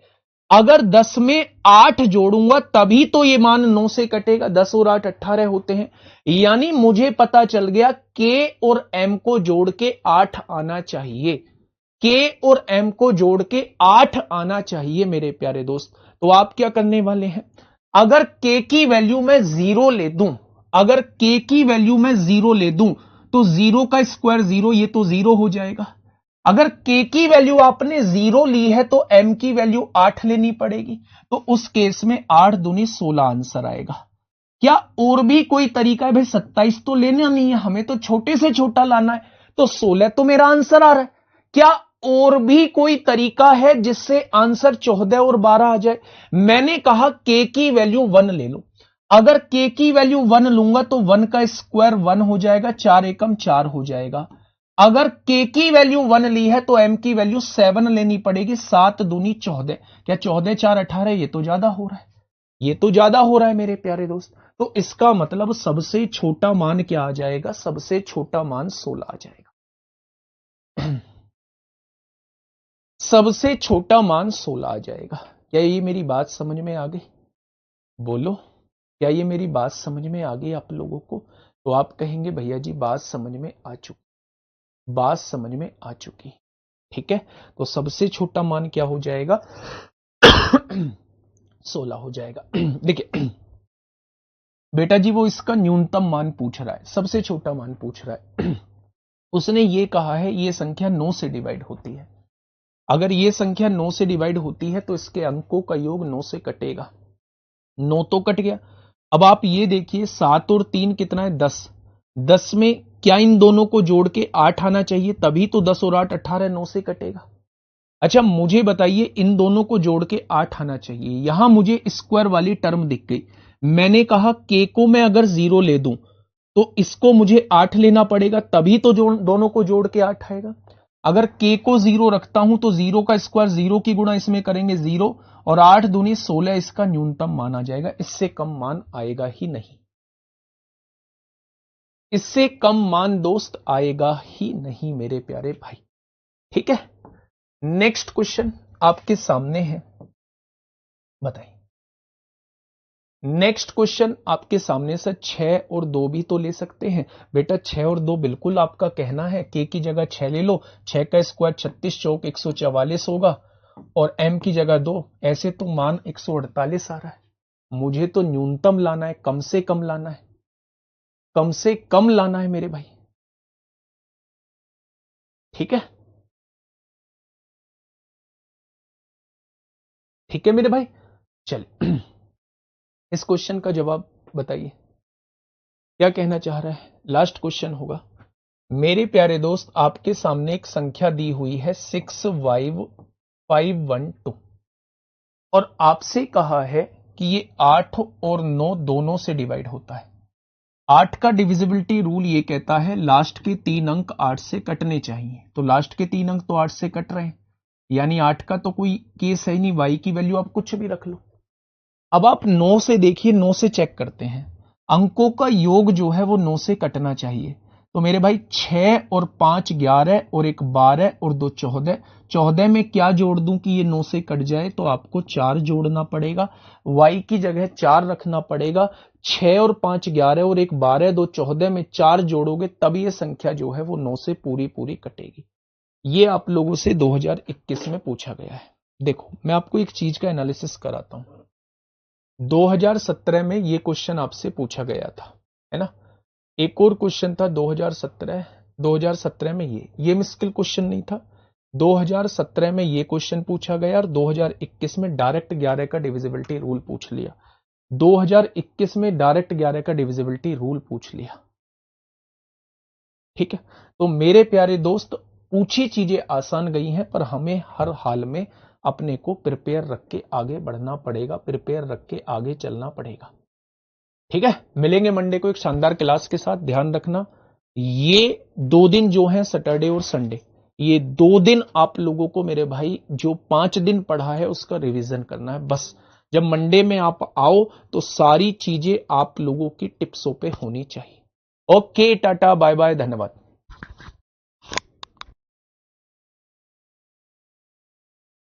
A: अगर 10 में 8 जोड़ूंगा तभी तो ये मान 9 से कटेगा। 10 और 8 18 होते हैं, यानी मुझे पता चल गया के और एम को जोड़ के 8 आना चाहिए। के और एम को जोड़ के 8 आना चाहिए मेरे प्यारे दोस्त। तो आप क्या करने वाले हैं, अगर के की वैल्यू में 0 ले दूं, अगर के की वैल्यू में 0 ले दूं तो 0 का स्क्वायर 0, ये तो 0 हो जाएगा। अगर के की वैल्यू आपने 0 ली है तो एम की वैल्यू 8 लेनी पड़ेगी, तो उस केस में 8 दूनी 16 आंसर आएगा। क्या और भी कोई तरीका है? भाई 27 तो लेना नहीं है, हमें तो छोटे से छोटा लाना है, तो 16 तो मेरा आंसर आ रहा है। क्या और भी कोई तरीका है जिससे आंसर 14 और 12 आ जाए? मैंने कहा के की वैल्यू 1 ले लो। अगर के की वैल्यू 1 लूंगा तो 1 का स्क्वायर 1 हो जाएगा, 4 एकम 4 हो जाएगा। अगर के की वैल्यू 1 ली है तो एम की वैल्यू 7 लेनी पड़ेगी, 7 दूनी 14। क्या 14 4 18? ये तो ज्यादा हो रहा है, ये तो ज्यादा हो रहा है मेरे प्यारे दोस्त। तो इसका मतलब सबसे छोटा मान क्या आ जाएगा? सबसे छोटा मान 16 आ जाएगा। सबसे छोटा मान 16 आ जाएगा। क्या ये मेरी बात समझ में आ गई? बोलो, क्या ये मेरी बात समझ में आ गई आप लोगों को? तो आप कहेंगे भैया जी बात समझ में आ चुकी, बात समझ में आ चुकी। ठीक है, तो सबसे छोटा मान क्या हो जाएगा? 16 हो जाएगा। देखिए बेटा जी, वो इसका न्यूनतम मान पूछ रहा है, सबसे छोटा मान पूछ रहा है। उसने ये कहा है ये संख्या 9 से डिवाइड होती है। अगर ये संख्या 9 से डिवाइड होती है तो इसके अंकों का योग 9 से कटेगा। 9 तो कट गया। अब आप ये देखिए 7 और 3 कितना है? 10। 10 में क्या इन दोनों को जोड़ के 8 आना चाहिए, तभी तो 10 और 8 18, 9 से कटेगा। अच्छा मुझे बताइए, इन दोनों को जोड़ के 8 आना चाहिए। यहां मुझे स्क्वायर वाली टर्म दिख गई। मैंने कहा के को मैं अगर 0 ले दूं तो इसको मुझे 8 लेना पड़ेगा, तभी तो दोनों को जोड़ के 8 आएगा। अगर के को 0 रखता हूं तो 0 का स्क्वायर 0 की गुणा इसमें करेंगे 0, और 8 दूनी 16 इसका न्यूनतम मान आ जाएगा। इससे कम मान आएगा ही नहीं, इससे कम मान दोस्त आएगा ही नहीं मेरे प्यारे भाई। ठीक है, नेक्स्ट क्वेश्चन आपके सामने है, बताइए। नेक्स्ट क्वेश्चन आपके सामने से 6 और 2 भी तो ले सकते हैं बेटा। 6 और 2 बिल्कुल आपका कहना है, के की जगह 6 ले लो, 6 का स्क्वायर 36 चौक 144 होगा, और एम की जगह 2। ऐसे तो मान 148 आ रहा है। मुझे तो न्यूनतम लाना है, कम से कम लाना है, कम से कम लाना है मेरे भाई। ठीक है, ठीक है मेरे भाई। चलिए इस क्वेश्चन का जवाब बताइए, क्या कहना चाह रहा है? लास्ट क्वेश्चन होगा मेरे प्यारे दोस्त। आपके सामने एक संख्या दी हुई है 65512, और आपसे कहा है कि ये 8 और 9 दोनों से डिवाइड होता है। 8 का डिविजिबिलिटी रूल ये कहता है लास्ट के 3 अंक 8 से कटने चाहिए, तो लास्ट के 3 अंक तो 8 से कट रहे हैं, यानी 8 का तो कोई केस है नहीं। y की वैल्यू आप कुछ भी रख लो। अब आप 9 से देखिए, 9 से चेक करते हैं, अंकों का योग जो है वो 9 से कटना चाहिए। तो मेरे भाई 6 और 5 11, और एक 12 और 2 14। 14 में क्या जोड़ दूं कि ये 9 से कट जाए? तो आपको 4 जोड़ना पड़ेगा, y की जगह 4 रखना पड़ेगा। 6 और 5 11, और एक 12 2 14 में 4 जोड़ोगे तब ये संख्या जो है वो 9 से पूरी पूरी कटेगी। ये आप लोगों से 2021 में पूछा गया है। देखो मैं आपको एक चीज का एनालिसिस कराता हूं। 2017 में ये क्वेश्चन आपसे पूछा गया था, है ना। एक और क्वेश्चन था 2017 में, ये मुश्किल क्वेश्चन नहीं था। 2017 में ये क्वेश्चन पूछा गया, और 2021 में डायरेक्ट 11 का डिविजिबिलिटी रूल पूछ लिया। 2021 में डायरेक्ट 11 का डिविजिबिलिटी रूल पूछ लिया। ठीक है, तो मेरे प्यारे दोस्त पूछी चीजें आसान गई हैं, पर हमें हर हाल में अपने को प्रिपेयर रख के आगे बढ़ना पड़ेगा, प्रिपेयर रख के आगे चलना पड़ेगा। ठीक है, मिलेंगे मंडे को एक शानदार क्लास के साथ। ध्यान रखना ये 2 दिन जो हैं सैटरडे और संडे, ये 2 दिन आप लोगों को मेरे भाई जो 5 दिन पढ़ा है उसका रिवीजन करना है बस। जब मंडे में आप आओ तो सारी चीजें आप लोगों की टिप्सों पे होनी चाहिए। ओके, टाटा बाय बाय, धन्यवाद।